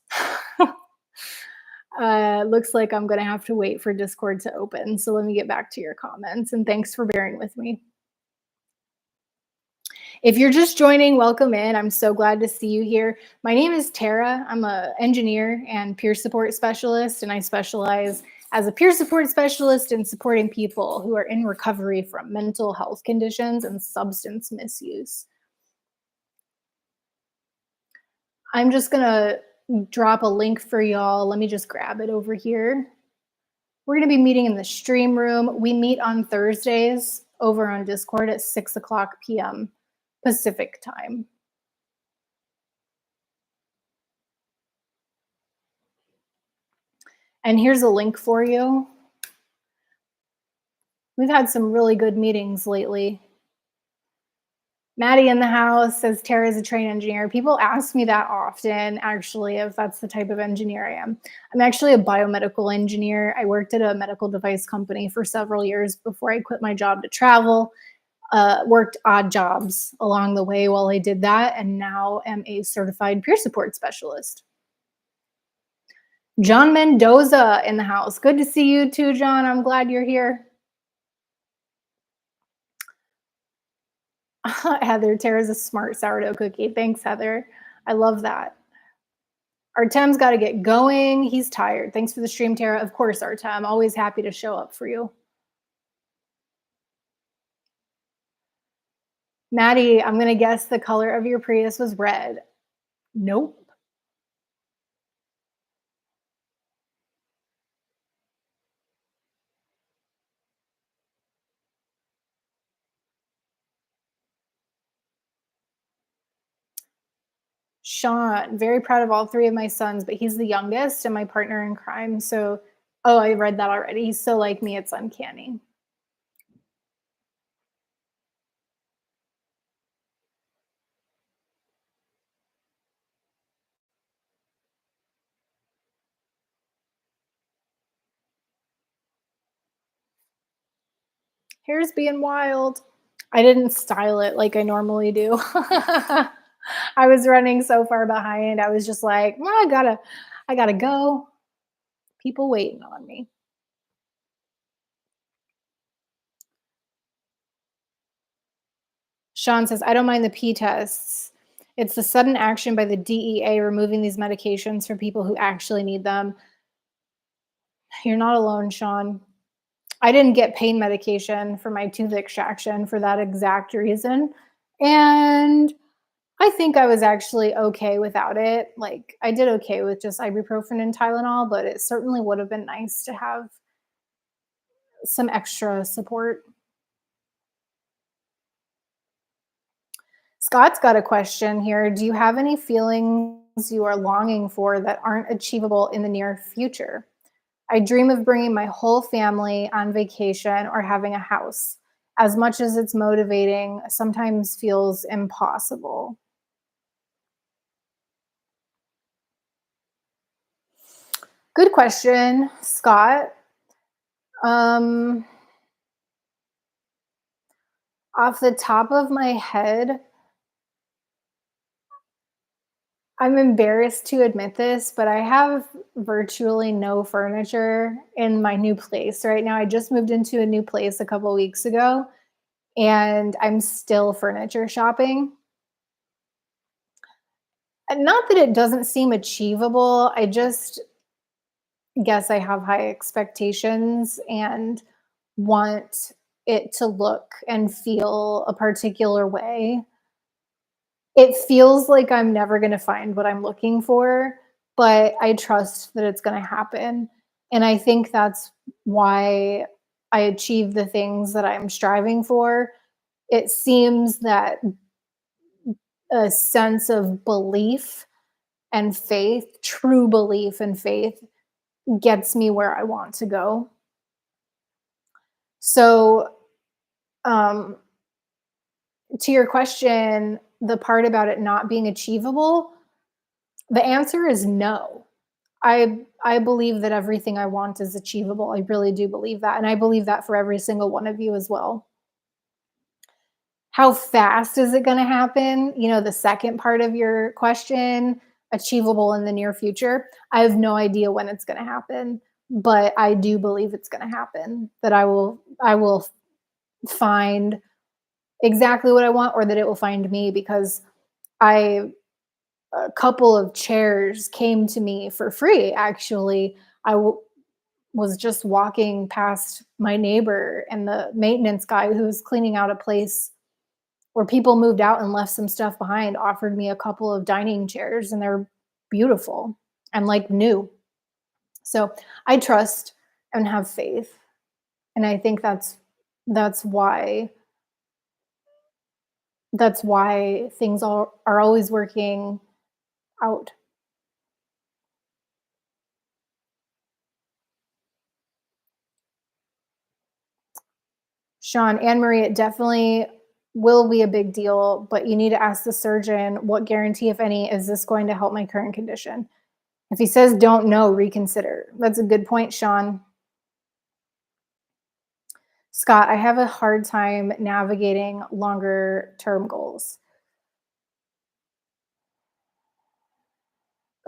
S1: Looks like I'm going to have to wait for Discord to open. So let me get back to your comments and thanks for bearing with me. If you're just joining, welcome in. I'm so glad to see you here. My name is Tara. I'm an engineer and peer support specialist, and I specialize as a peer support specialist in supporting people who are in recovery from mental health conditions and substance misuse. I'm just going to drop a link for y'all. Let me just grab it over here. We're going to be meeting in the stream room. We meet on Thursdays over on Discord at 6 o'clock p.m. Pacific time. And here's a link for you. We've had some really good meetings lately. Maddie in the house says Tara's a trained engineer. People ask me that often, actually, if that's the type of engineer I am. I'm actually a biomedical engineer. I worked at a medical device company for several years before I quit my job to travel. Worked odd jobs along the way while I did that, and now am a certified peer support specialist. John Mendoza in the house. Good to see you too, John. I'm glad you're here. Heather, Tara's a smart sourdough cookie. Thanks, Heather. I love that. Artem's got to get going. He's tired. Thanks for the stream, Tara. Of course, Artem. Always happy to show up for you. Maddie, I'm going to guess the color of your Prius was red. Nope. Sean, very proud of all three of my sons, but he's the youngest and my partner in crime. So, oh, I read that already. He's so like me, it's uncanny. Hair's being wild. I didn't style it like I normally do. I was running so far behind. I was just like, well, I gotta go. People waiting on me. Sean says, I don't mind the P tests. It's the sudden action by the DEA removing these medications for people who actually need them. You're not alone, Sean. I didn't get pain medication for my tooth extraction for that exact reason. And I think I was actually okay without it. Like, I did okay with just ibuprofen and Tylenol, but it certainly would have been nice to have some extra support. Scott's got a question here. Do you have any feelings you are longing for that aren't achievable in the near future? I dream of bringing my whole family on vacation or having a house. As much as it's motivating, sometimes feels impossible. Good question, Scott. Um, Off the top of my head, I'm embarrassed to admit this, but I have virtually no furniture in my new place right now. I just moved into a new place a couple weeks ago, and I'm still furniture shopping. And not that it doesn't seem achievable, I just guess I have high expectations and want it to look and feel a particular way. It feels like I'm never gonna find what I'm looking for, but I trust that it's gonna happen, and I think that's why I achieve the things that I'm striving for. It seems that a sense of belief and faith, true belief and faith gets me where I want to go. So, um, to your question, the part about it not being achievable, the answer is no. I believe that everything I want is achievable. I really do believe that, and I believe that for every single one of you as well. How fast is it gonna happen? You know, the second part of your question, achievable in the near future. I have no idea when it's gonna happen, but I do believe it's gonna happen, that I will find exactly what I want or that it will find me because I a couple of chairs came to me for free, actually. Was just walking past my neighbor, and the maintenance guy who was cleaning out a place where people moved out and left some stuff behind offered me a couple of dining chairs, and they're beautiful and like new. So I trust and have faith. And I think that's why that's why things are always working out. Sean, Anne Marie, it definitely will be a big deal, but you need to ask the surgeon what guarantee, if any, is this going to help my current condition? If he says don't know, reconsider. That's a good point, Sean. Scott, I have a hard time navigating longer term goals.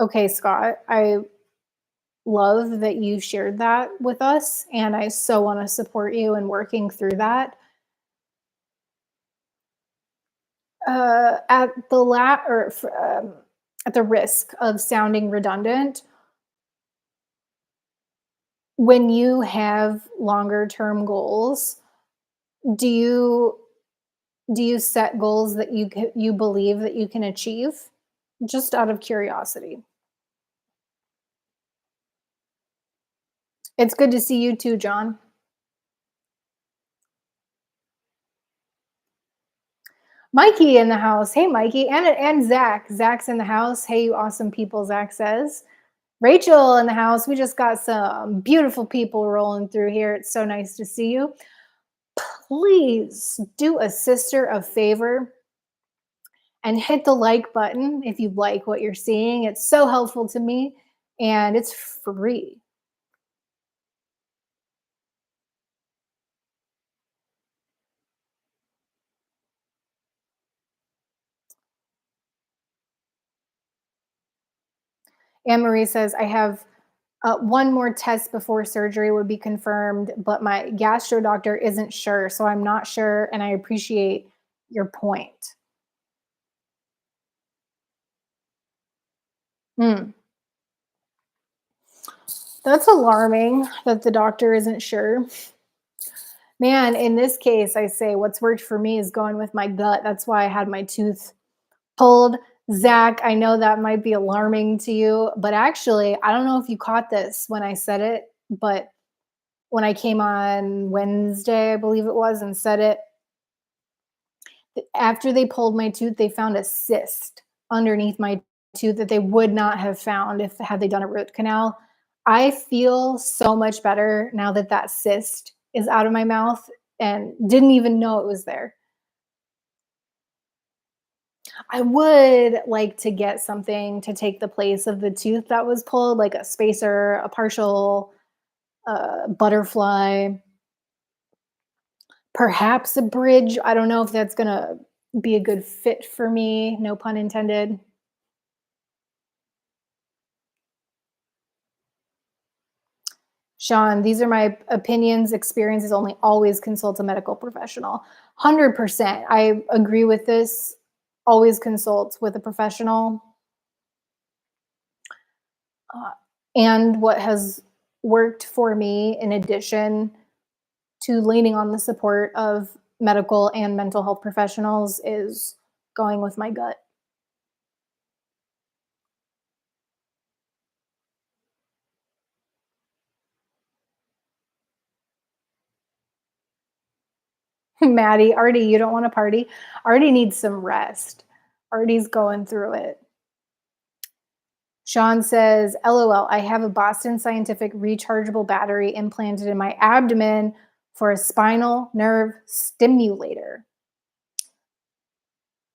S1: Okay, Scott, I love that you shared that with us, and I so want to support you in working through that. At the at the risk of sounding redundant, when you have longer term goals, do you set goals that you believe that you can achieve? Just out of curiosity. It's good to see you too, John. Mikey in the house. Hey, Mikey, and Zach. Zach's in the house. Hey, you awesome people. Zach says. Rachel in the house. We just got some beautiful people rolling through here. It's so nice to see you. Please do a sister a favor and hit the like button if you like what you're seeing. It's so helpful to me, and it's free. Anne Marie says, I have one more test before surgery would be confirmed, but my gastro doctor isn't sure. So I'm not sure. And I appreciate your point. Hmm. That's alarming that the doctor isn't sure. Man, in this case, I say what's worked for me is going with my gut. That's why I had my tooth pulled. Zach, I know that might be alarming to you, but actually, I don't know if you caught this when I said it, but when I came on Wednesday, I believe it was, and said it, after they pulled my tooth, they found a cyst underneath my tooth that they would not have found if had they done a root canal. I feel so much better now that that cyst is out of my mouth and didn't even know it was there. I would like to get something to take the place of the tooth that was pulled, like a spacer, a partial butterfly, perhaps a bridge. I don't know if that's gonna be a good fit for me. No pun intended. Sean, these are my opinions, experiences only. Always consult a medical professional. 100%. I agree with this. Always consult with a professional. Uh, and what has worked for me, in addition to leaning on the support of medical and mental health professionals, is going with my gut. Maddie, Artie, you don't want to party? Artie needs some rest. Artie's going through it. Sean says, LOL, I have a Boston Scientific rechargeable battery implanted in my abdomen for a spinal nerve stimulator.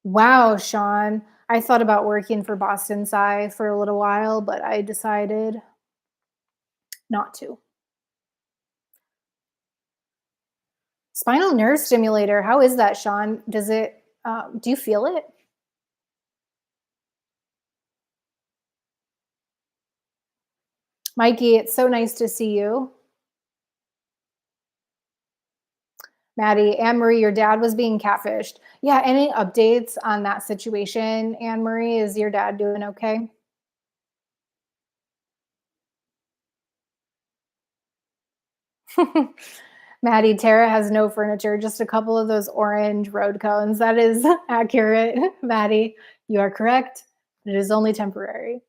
S1: Wow, Sean. I thought about working for Boston Sci for a little while, but I decided not to. Spinal nerve stimulator. How is that, Sean? Does it, do you feel it? Mikey, it's so nice to see you. Maddie, Anne Marie, your dad was being catfished. Yeah, any updates on that situation, Anne Marie? Is your dad doing okay? Maddie, Tara has no furniture, just a couple of those orange road cones. That is accurate, Maddie. You are correct. It is only temporary.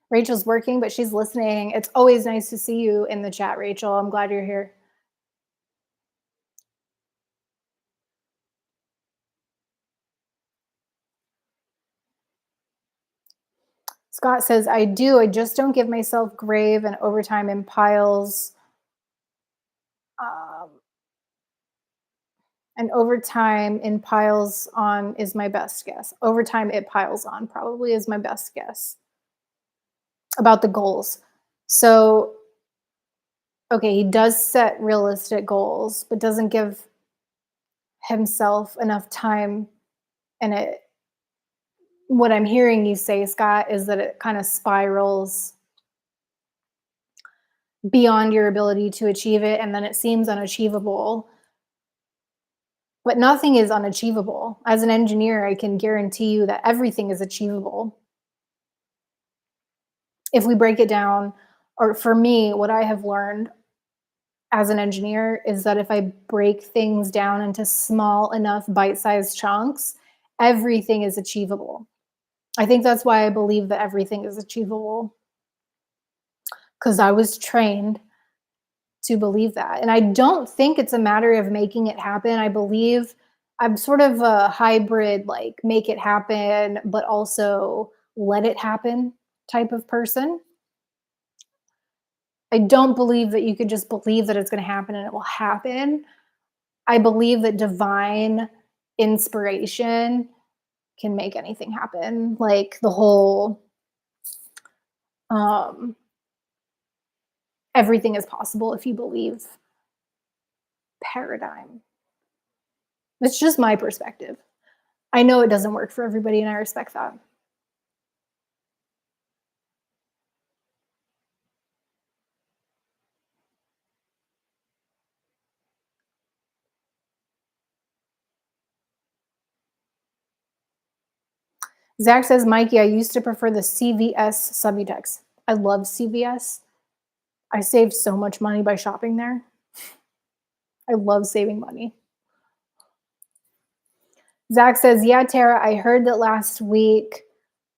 S1: Rachel's working, but she's listening. It's always nice to see you in the chat, Rachel. I'm glad you're here. Scott says, I do. I just don't give myself grave and overtime in piles. Um, and overtime in piles on is my best guess. Overtime it piles on probably is my best guess about the goals. So, okay, he does set realistic goals, but doesn't give himself enough time. And what I'm hearing you say, Scott, is that it kind of spirals beyond your ability to achieve it. And then it seems unachievable. But nothing is unachievable. As an engineer, I can guarantee you that everything is achievable. If we break it down, or for me, what I have learned as an engineer is that if I break things down into small enough bite-sized chunks, everything is achievable. I think that's why I believe that everything is achievable, because I was trained to believe that. And I don't think it's a matter of making it happen. I believe I'm sort of a hybrid, like make it happen, but also let it happen type of person. I don't believe that you could just believe that it's going to happen and it will happen. I believe that divine inspiration can make anything happen. Like the whole um everything is possible if you believe paradigm. It's just my perspective. I know it doesn't work for everybody and I respect that. Zach says, Mikey, I used to prefer the CVS Subutex. I love CVS. I saved so much money by shopping there. I love saving money. Zach says, yeah, Tara, I heard that last week,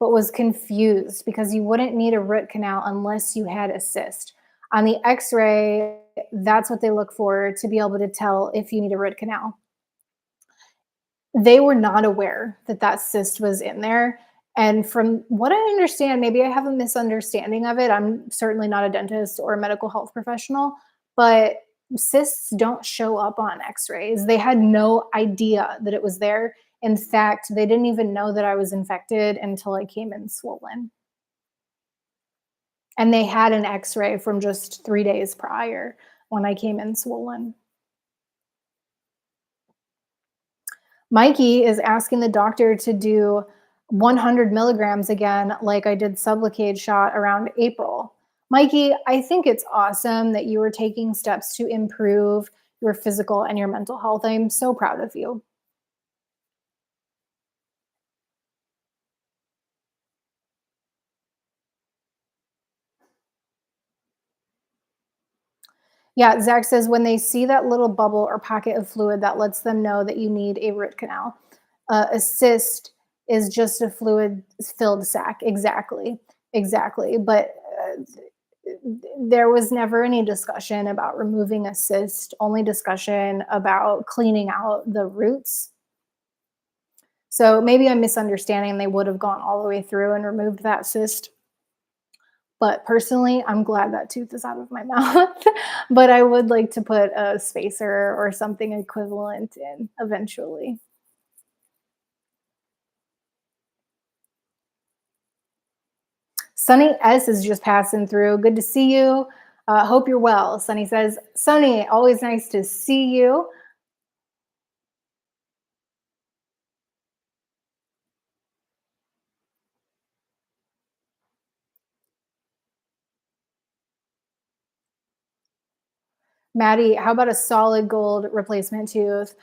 S1: but was confused because you wouldn't need a root canal unless you had a cyst. On the x-ray, that's what they look for to be able to tell if you need a root canal. They were not aware that that cyst was in there. And from what I understand, maybe I have a misunderstanding of it. I'm certainly not a dentist or a medical health professional, but cysts don't show up on x-rays. They had no idea that it was there. In fact, they didn't even know that I was infected until I came in swollen. And they had an x-ray from just 3 days prior when I came in swollen. Mikey is asking the doctor to do 100 milligrams again, like I did Sublocade shot around April. Mikey, I think it's awesome that you are taking steps to improve your physical and your mental health. I'm so proud of you. Yeah, Zach says when they see that little bubble or pocket of fluid, that lets them know that you need a root canal. A cyst is just a fluid filled sac. Exactly. Exactly. But There was never any discussion about removing a cyst, only discussion about cleaning out the roots. So maybe I'm misunderstanding. They would have gone all the way through and removed that cyst. But personally, I'm glad that tooth is out of my mouth. But I would like to put a spacer or something equivalent in eventually. Sunny S is just passing through. Good to see you. Hope you're well. Sunny says, Sunny, always nice to see you. Maddie, how about a solid gold replacement tooth?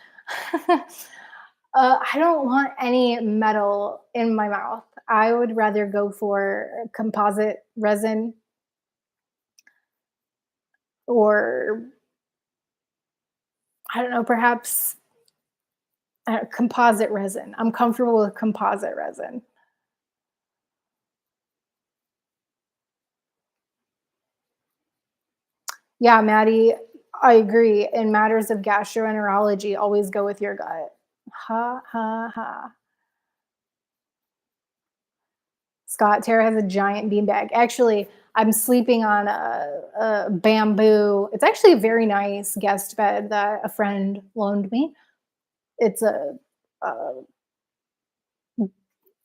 S1: I don't want any metal in my mouth. I would rather go for composite resin or I don't know, perhaps composite resin. I'm comfortable with composite resin. Yeah, Maddie, I agree. In matters of gastroenterology, always go with your gut. Ha ha ha. Scott, Tara has a giant beanbag. Actually, I'm sleeping on a bamboo. It's actually a very nice guest bed that a friend loaned me. It's uh,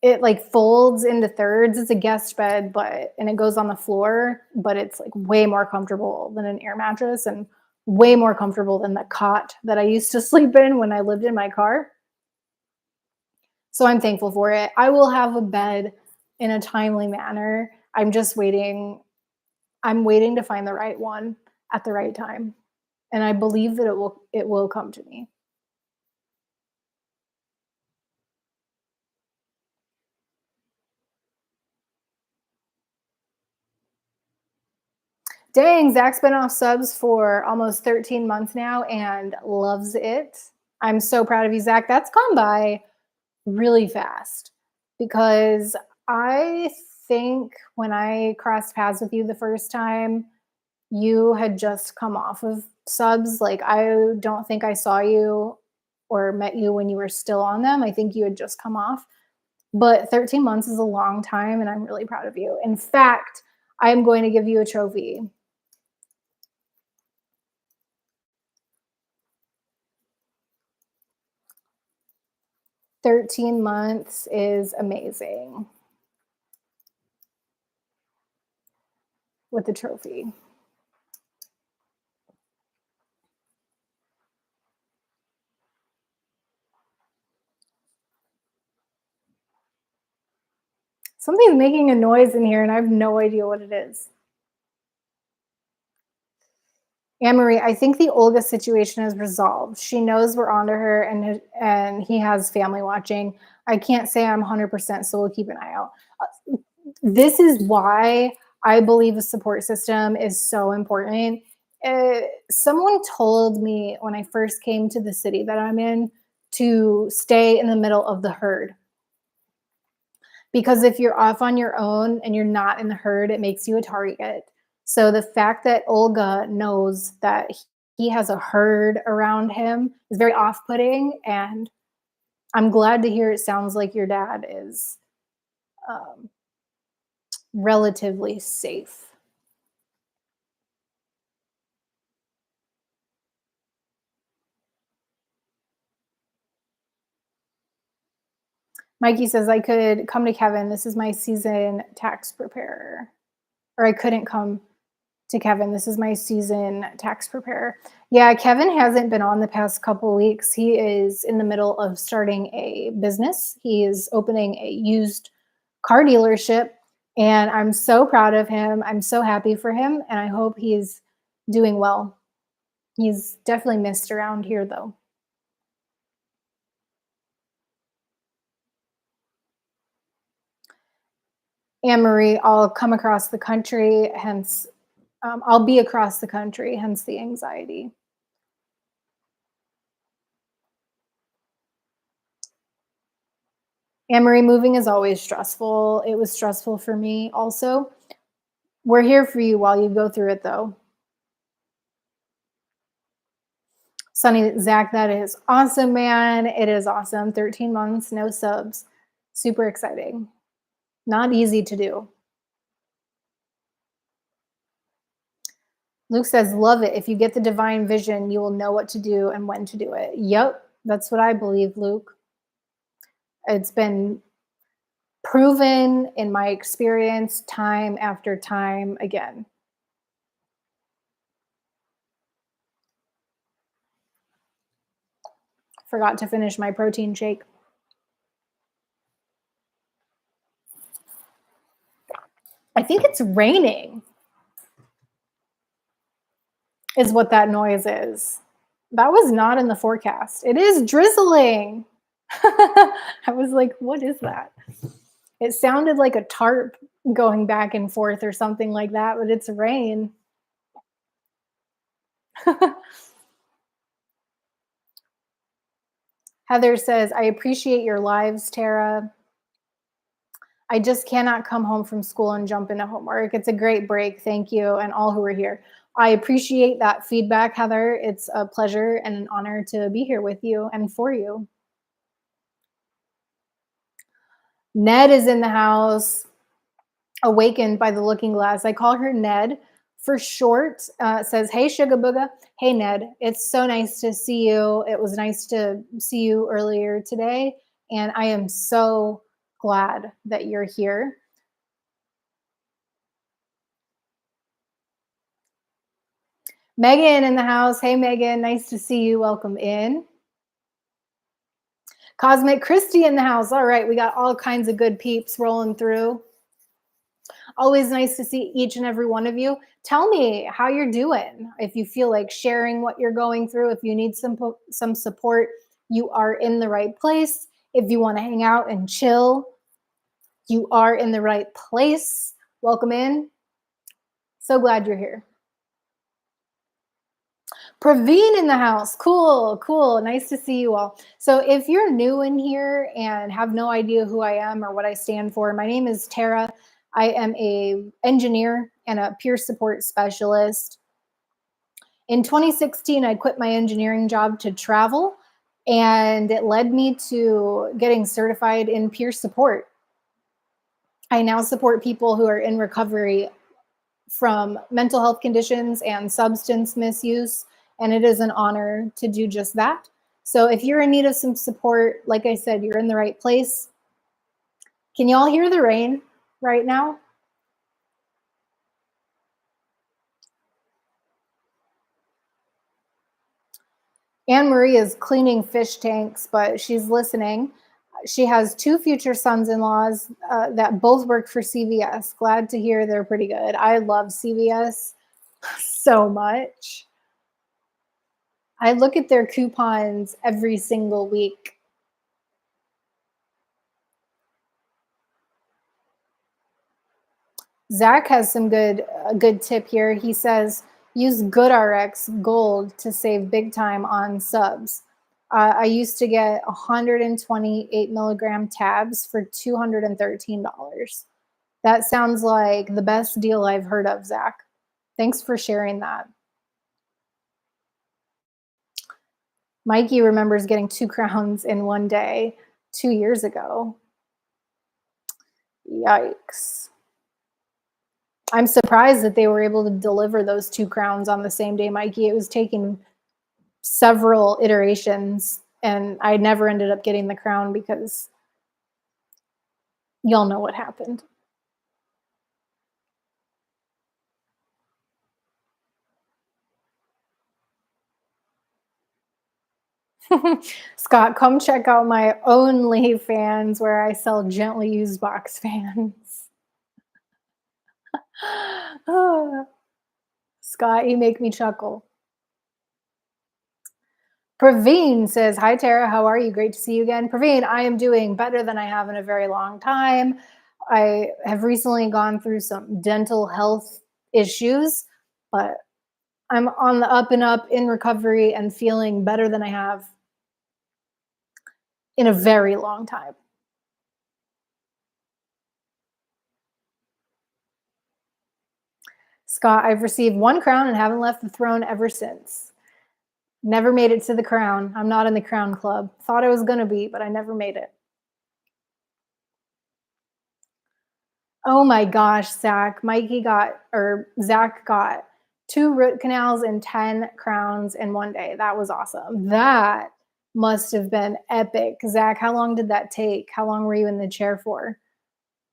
S1: it like folds into thirds. It's a guest bed, but and it goes on the floor, but it's like way more comfortable than an air mattress and way more comfortable than the cot that I used to sleep in when I lived in my car. So I'm thankful for it. I will have a bed in a timely manner. I'm waiting to find the right one at the right time. And I believe that it will come to me. Dang, Zach's been off subs for almost 13 months now and loves it. I'm so proud of you, Zach. That's gone by really fast because I think when I crossed paths with you the first time, you had just come off of subs. Like, I don't think I saw you or met you when you were still on them. I think you had just come off. But 13 months is a long time, and I'm really proud of you. In fact, I'm going to give you a trophy. 13 months is amazing with the trophy. Something's making a noise in here, and I have no idea what it is. Anne Marie, I think the Olga situation is resolved. She knows we're onto her, and he has family watching. I can't say I'm 100%, so we'll keep an eye out. This is why I believe a support system is so important. Someone told me when I first came to the city that I'm in to stay in the middle of the herd because if you're off on your own and you're not in the herd, it makes you a target. So the fact that Olga knows that he has a herd around him is very off-putting, and I'm glad to hear it sounds like your dad is um, relatively safe. Mikey says I could come to Kevin. This is my season tax preparer. Or I couldn't come to Kevin. This is my season tax preparer. Yeah, Kevin hasn't been on the past couple weeks. He is in the middle of starting a business. He is opening a used car dealership, and I'm so proud of him. I'm so happy for him, and I hope he's doing well. He's definitely missed around here, though. Anne Marie, I'll come across the country, hence, I'll be across the country, hence the anxiety. Anne Marie, moving is always stressful. It was stressful for me also. We're here for you while you go through it, though. Sunny, Zach, that is awesome, man. It is awesome. 13 months, no subs. Super exciting. Not easy to do. Luke says, love it. If you get the divine vision, you will know what to do and when to do it. Yep, that's what I believe, Luke. It's been proven in my experience time after time again. Forgot to finish my protein shake. I think it's raining, is what that noise is. That was not in the forecast. It is drizzling. I was like, what is that? It sounded like a tarp going back and forth or something like that, but it's rain. Heather says, I appreciate your lives, Tara. I just cannot come home from school and jump into homework. It's a great break. Thank you, and all who are here. I appreciate that feedback, Heather. It's a pleasure and an honor to be here with you and for you. Ned is in the house, awakened by the looking glass. I call her Ned for short. Says, hey, Sugar Booga. Hey, Ned. It's so nice to see you. It was nice to see you earlier today, and I am so glad that you're here. Megan in the house. Hey, Megan. Nice to see you. Welcome in. Cosmic Christie in the house. All right. We got all kinds of good peeps rolling through. Always nice to see each and every one of you. Tell me how you're doing. If you feel like sharing what you're going through, if you need some support, you are in the right place. If you want to hang out and chill, you are in the right place. Welcome in. So glad you're here. Praveen in the house. Cool, cool. Nice to see you all. So if you're new in here and have no idea who I am or what I stand for, my name is Tara. I am an engineer and a peer support specialist. In 2016, I quit my engineering job to travel, and it led me to getting certified in peer support. I now support people who are in recovery from mental health conditions and substance misuse, and it is an honor to do just that. So if you're in need of some support, like I said, you're in the right place. Can you all hear the rain right now? Anne Marie is cleaning fish tanks, but she's listening. She has two future sons-in-laws that both work for CVS. Glad to hear they're pretty good. I love CVS so much. I look at their coupons every single week. Zach has some good tip here. He says, use GoodRx Gold to save big time on subs. I used to get 128 milligram tabs for $213. That sounds like the best deal I've heard of, Zach. Thanks for sharing that. Mikey remembers getting 2 crowns in one day 2 years ago. Yikes. I'm surprised that they were able to deliver those 2 crowns on the same day, Mikey. It was taking several iterations, and I never ended up getting the crown because y'all know what happened. Scott, come check out my OnlyFans where I sell gently used box fans. Oh, Scott, you make me chuckle. Praveen says, hi, Tara. How are you? Great to see you again. Praveen, I am doing better than I have in a very long time. I have recently gone through some dental health issues, but I'm on the up and up in recovery and feeling better than I have in a very long time. Scott, I've received one crown and haven't left the throne ever since. Never made it to the crown. I'm not in the crown club. Thought I was gonna be, but I never made it. Oh my gosh, Zach. Zach got 2 root canals and 10 crowns in one day. That was awesome. That must have been epic. Zach, how long did that take? How long were you in the chair for?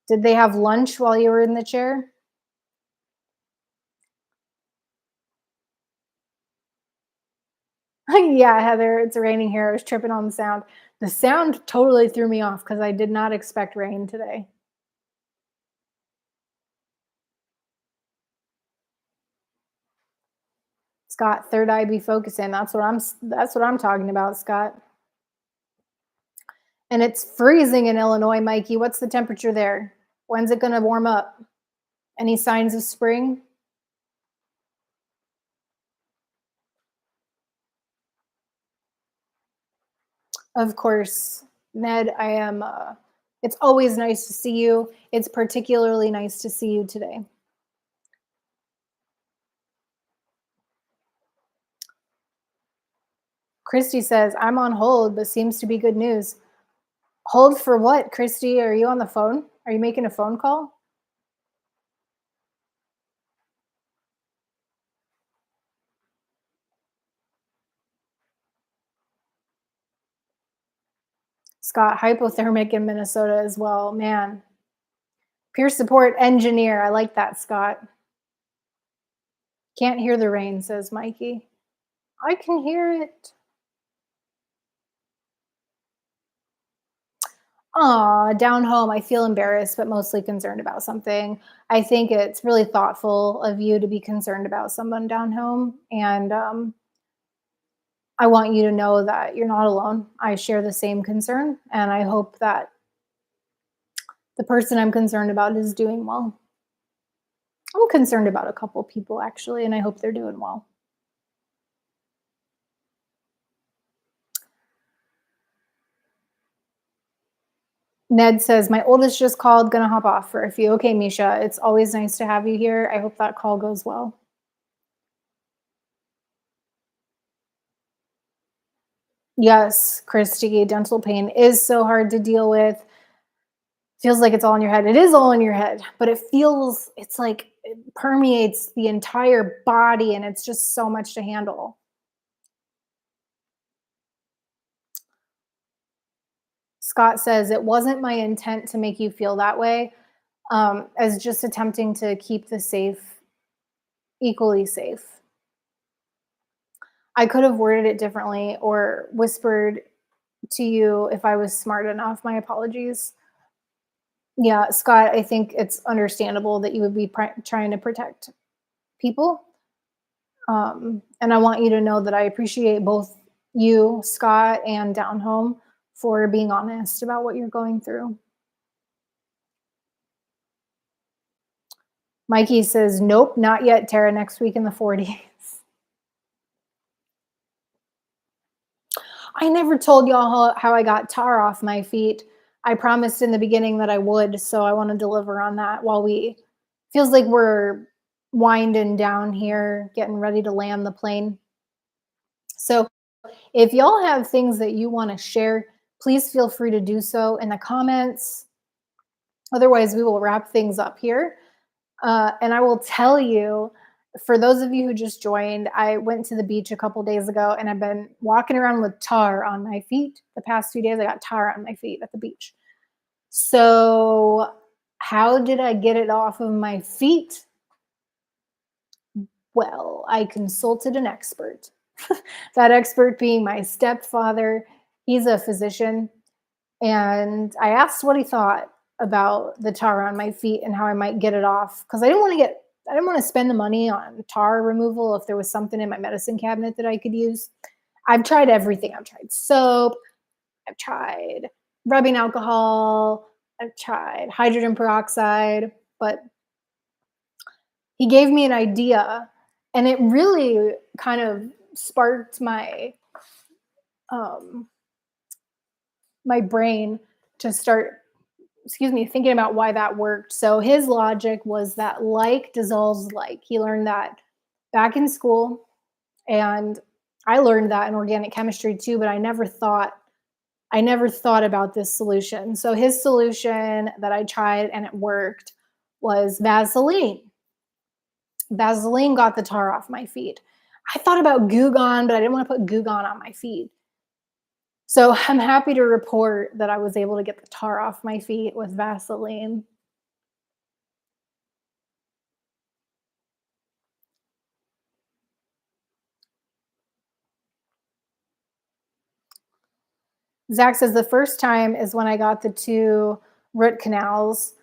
S1: Did they have lunch while you were in the chair? Yeah, Heather, it's raining here. I was tripping on the sound. The sound totally threw me off because I did not expect rain today. Scott, third eye be focusing. That's what I'm talking about, Scott. And it's freezing in Illinois, Mikey. What's the temperature there? When's it going to warm up? Any signs of spring? Of course, Ned, I am it's always nice to see you. It's particularly nice to see you today. Christy says, "I'm on hold, but seems to be good news." Hold for what, Christy? Are you on the phone? Are you making a phone call? Scott, hypothermic in Minnesota as well. Man, peer support engineer. I like that, Scott. Can't hear the rain, says Mikey. I can hear it. Aw, down home, I feel embarrassed, but mostly concerned about something. I think it's really thoughtful of you to be concerned about someone down home. And I want you to know that you're not alone. I share the same concern. And I hope that the person I'm concerned about is doing well. I'm concerned about a couple people, actually, and I hope they're doing well. Ned says, "My oldest just called, gonna hop off for a few." Okay, Misha, it's always nice to have you here. I hope that call goes well. Yes, Christy, dental pain is so hard to deal with. Feels like it's all in your head. It is all in your head, but it's like it permeates the entire body and it's just so much to handle. Scott says, "It wasn't my intent to make you feel that way, as just attempting to keep the safe equally safe. I could have worded it differently or whispered to you if I was smart enough. My apologies." Yeah, Scott, I think it's understandable that you would be trying to protect people. And I want you to know that I appreciate both you, Scott, and Down Home for being honest about what you're going through. Mikey says, "Nope, not yet, Tara. Next week in the 40s." I never told y'all how I got tar off my feet. I promised in the beginning that I would, so I want to deliver on that while we feels like we're winding down here, getting ready to land the plane. So if y'all have things that you want to share, please feel free to do so in the comments. Otherwise, we will wrap things up here. And I will tell you, for those of you who just joined, I went to the beach a couple days ago and I've been walking around with tar on my feet. The past 2 days, I got tar on my feet at the beach. So, how did I get it off of my feet? Well, I consulted an expert. That expert being my stepfather. He's a physician. And I asked what he thought about the tar on my feet and how I might get it off because I didn't want to spend the money on tar removal if there was something in my medicine cabinet that I could use. I've tried everything. I've tried soap, I've tried rubbing alcohol, I've tried hydrogen peroxide, but he gave me an idea and it really kind of sparked um my brain to start excuse me, thinking about why that worked. So his logic was that like dissolves like. He learned that back in school, and I learned that in organic chemistry too, but I never thought about this solution. So his solution that I tried and it worked was Vaseline. Vaseline got the tar off my feet. I thought about Goo Gone, but I didn't want to put Goo Gone on my feet. So I'm happy to report that I was able to get the tar off my feet with Vaseline. Zach says the first time is when I got the two root canals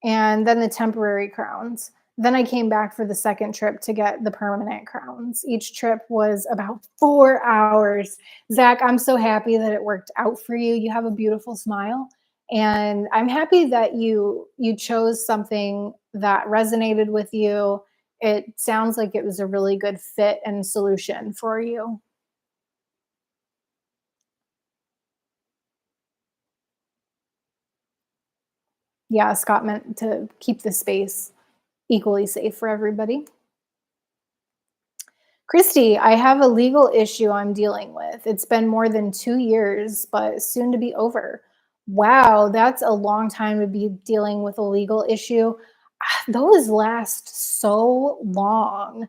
S1: and then the temporary crowns. Then I came back for the second trip to get the permanent crowns. Each trip was about 4 hours. Zach, I'm so happy that it worked out for you. You have a beautiful smile. And I'm happy that you chose something that resonated with you. It sounds like it was a really good fit and solution for you. Yeah, Scott meant to keep the space equally safe for everybody. Christy, I have a legal issue I'm dealing with. It's been more than 2 years, but soon to be over. Wow, that's a long time to be dealing with a legal issue. Those last so long.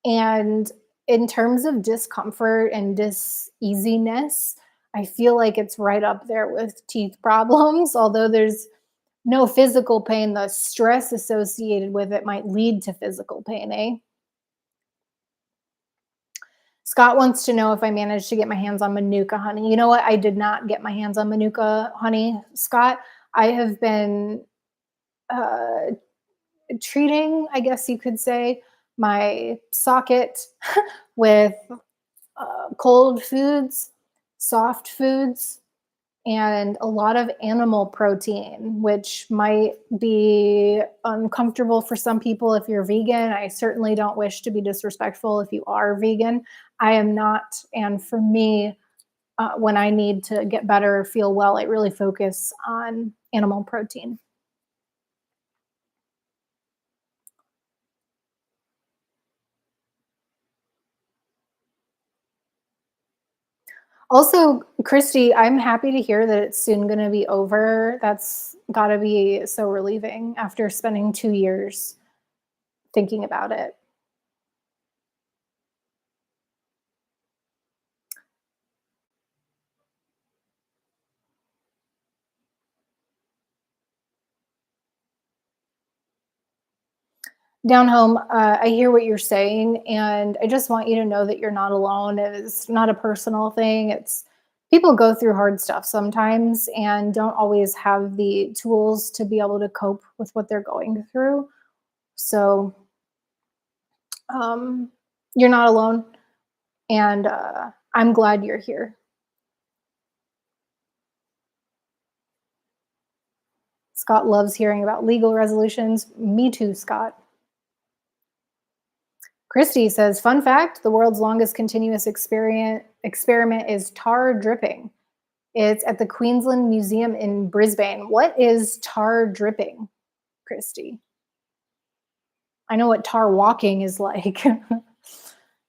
S1: And in terms of discomfort and diseasiness, I feel like it's right up there with teeth problems, although there's no physical pain. The stress associated with it might lead to physical pain, eh? Scott wants to know if I managed to get my hands on Manuka honey. You know what? I did not get my hands on Manuka honey, Scott. I have been uh, treating, I guess you could say, my socket with cold foods, soft foods, and a lot of animal protein, which might be uncomfortable for some people if you're vegan. I certainly don't wish to be disrespectful if you are vegan. I am not. And for me, when I need to get better, feel well, I really focus on animal protein. Also, Christy, I'm happy to hear that it's soon going to be over. That's got to be so relieving after spending 2 years thinking about it. Down home, I hear what you're saying, and I just want you to know that you're not alone. It's not a personal thing. It's people go through hard stuff sometimes and don't always have the tools to be able to cope with what they're going through. So um, you're not alone, and I'm glad you're here. Scott loves hearing about legal resolutions. Me too, Scott. Christy says, fun fact, the world's longest continuous experiment is tar dripping. It's at the Queensland Museum in Brisbane. What is tar dripping, Christy? I know what tar walking is like.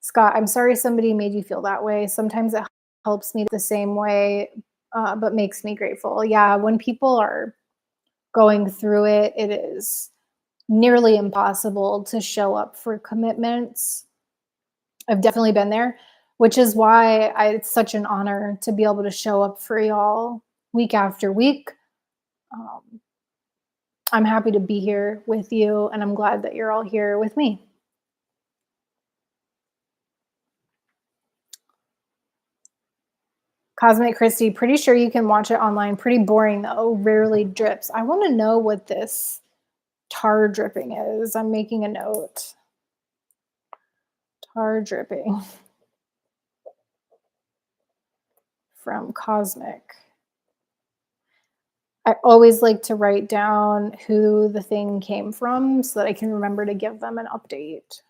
S1: Scott, I'm sorry somebody made you feel that way. Sometimes it helps me the same way, but makes me grateful. Yeah, when people are going through it, it is nearly impossible to show up for commitments. I've definitely been there, which is why it's such an honor to be able to show up for y'all week after week. Um, I'm happy to be here with you, and I'm glad that you're all here with me. Cosmic Christie, pretty sure you can watch it online. Pretty boring though, rarely drips. I want to know what this tar dripping is. I'm making a note. Tar dripping from Cosmic. I always like to write down who the thing came from so that I can remember to give them an update.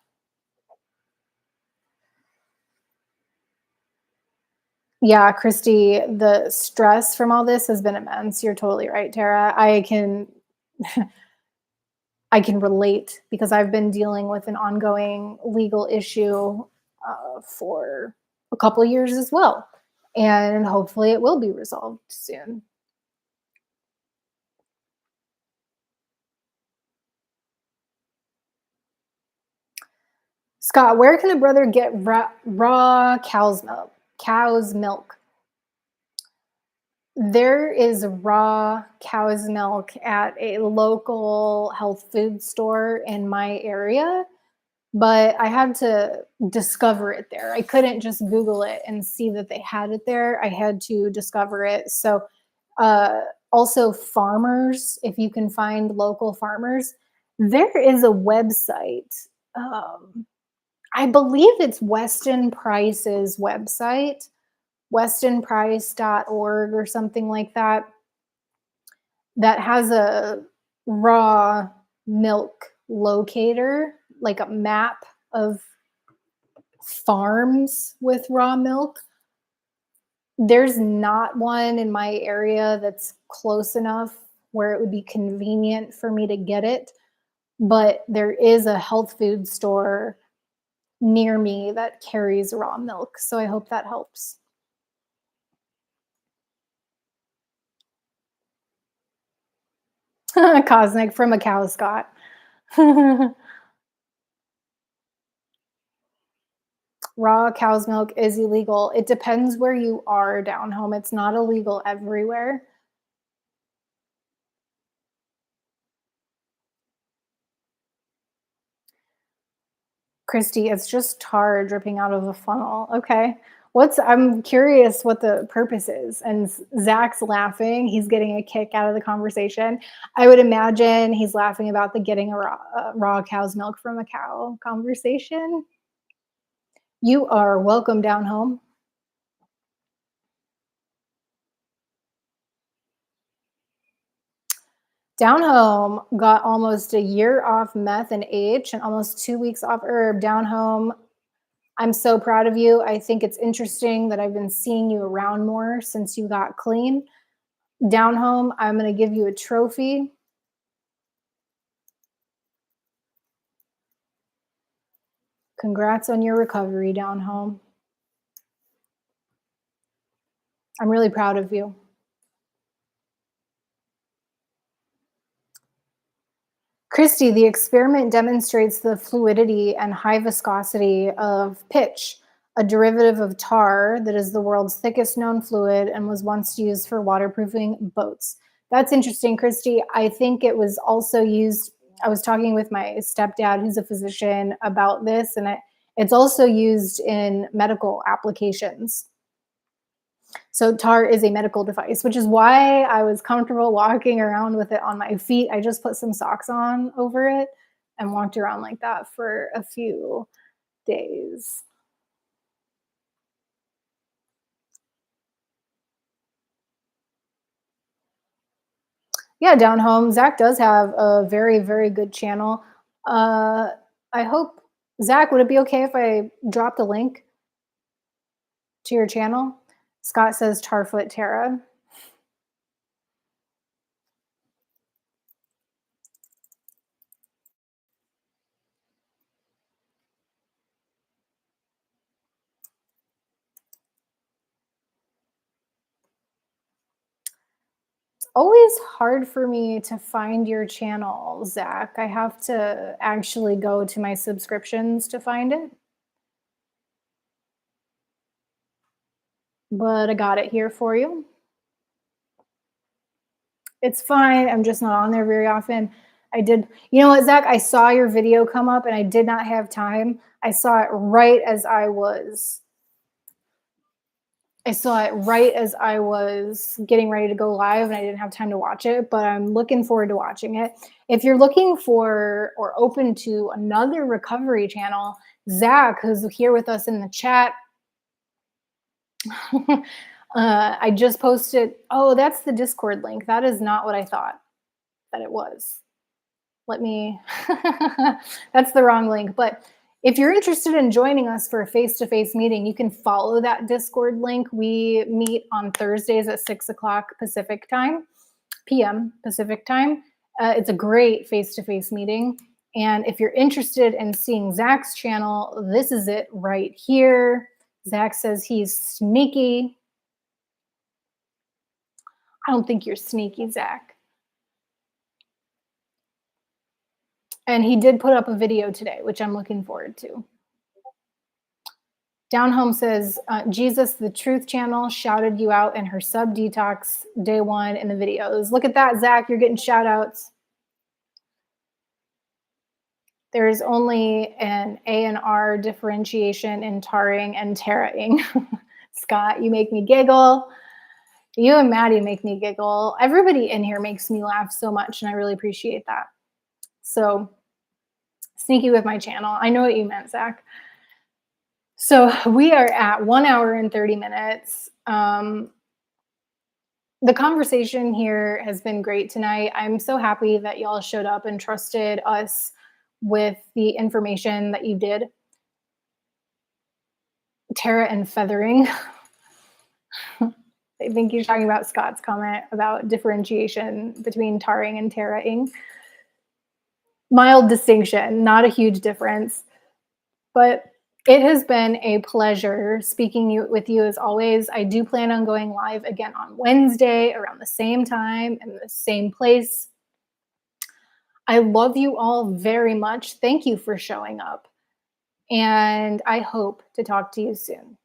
S1: Yeah, Christy, the stress from all this has been immense. You're totally right, Tara. I can relate because I've been dealing with an ongoing legal issue for a couple years as well, and hopefully it will be resolved soon. Scott, where can a brother get raw cow's milk? Cow's milk. There is raw cow's milk at a local health food store in my area, but I had to discover it there. I couldn't just Google it and see that they had it there. I had to discover it. So, uh, also farmers, if you can find local farmers, there is a website. I believe it's Weston Price's website, westonprice.org or something like that, that has a raw milk locator, like a map of farms with raw milk. There's not one in my area that's close enough where it would be convenient for me to get it, but there is a health food store near me that carries raw milk. So I hope that helps. Cosmic from a cow, Scott. Raw cow's milk is illegal. It depends where you are down home. It's not illegal everywhere. Christy, it's just tar dripping out of a funnel. Okay. I'm curious what the purpose is. And Zach's laughing. He's getting a kick out of the conversation. I would imagine he's laughing about the getting a raw cow's milk from a cow conversation. You are welcome down home. Down home got almost a year off meth and H and almost 2 weeks off herb. Down home, I'm so proud of you. I think it's interesting that I've been seeing you around more since you got clean. Down home, I'm going to give you a trophy. Congrats on your recovery, down home. I'm really proud of you. Christy, the experiment demonstrates the fluidity and high viscosity of pitch, a derivative of tar that is the world's thickest known fluid and was once used for waterproofing boats. That's interesting, Christy. I think it was also used. I was talking with my stepdad, who's a physician, about this, and it's also used in medical applications. So tar is a medical device, which is why I was comfortable walking around with it on my feet. I just put some socks on over it and walked around like that for a few days. Yeah, down home. Zach does have a very, very good channel. Uh, I hope, Zach, would it be okay if I dropped a link to your channel? Scott says Tarfoot Tara. Always hard for me to find your channel, Zach. I have to actually go to my subscriptions to find it, but I got it here for you. It's fine. I'm just not on there very often. I did, you know what, Zach? I saw your video come up and I did not have time. I saw it right as I was getting ready to go live and I didn't have time to watch it, but I'm looking forward to watching it. If you're looking for or open to another recovery channel, Zach, who's here with us in the chat, I just posted. Oh, that's the Discord link. That is not what I thought that it was. Let me, that's the wrong link. But If you're interested in joining us for a face-to-face meeting, you can follow that Discord link. We meet on Thursdays at 6 o'clock Pacific time, p.m. Pacific time. It's a great face-to-face meeting. And if you're interested in seeing Zach's channel, this is it right here. Zach says he's sneaky. I don't think you're sneaky, Zach. And he did put up a video today, which I'm looking forward to. Down Home says, Jesus, the Truth Channel, shouted you out in her sub detox day one in the videos. Look at that, Zach. You're getting shout outs. There's only an A and R differentiation in tarring and terraing. Scott, you make me giggle. You and Maddie make me giggle. Everybody in here makes me laugh so much, and I really appreciate that. So, sneaky with my channel. I know what you meant, Zach. So we are at 1 hour and 30 minutes. The conversation here has been great tonight. I'm so happy that y'all showed up and trusted us with the information that you did. Tara and feathering. I think you're talking about Scott's comment about differentiation between tarring and terraing. Mild distinction, not a huge difference, but it has been a pleasure speaking with you as always. I do plan on going live again on Wednesday around the same time in the same place. I love you all very much. Thank you for showing up. And I hope to talk to you soon.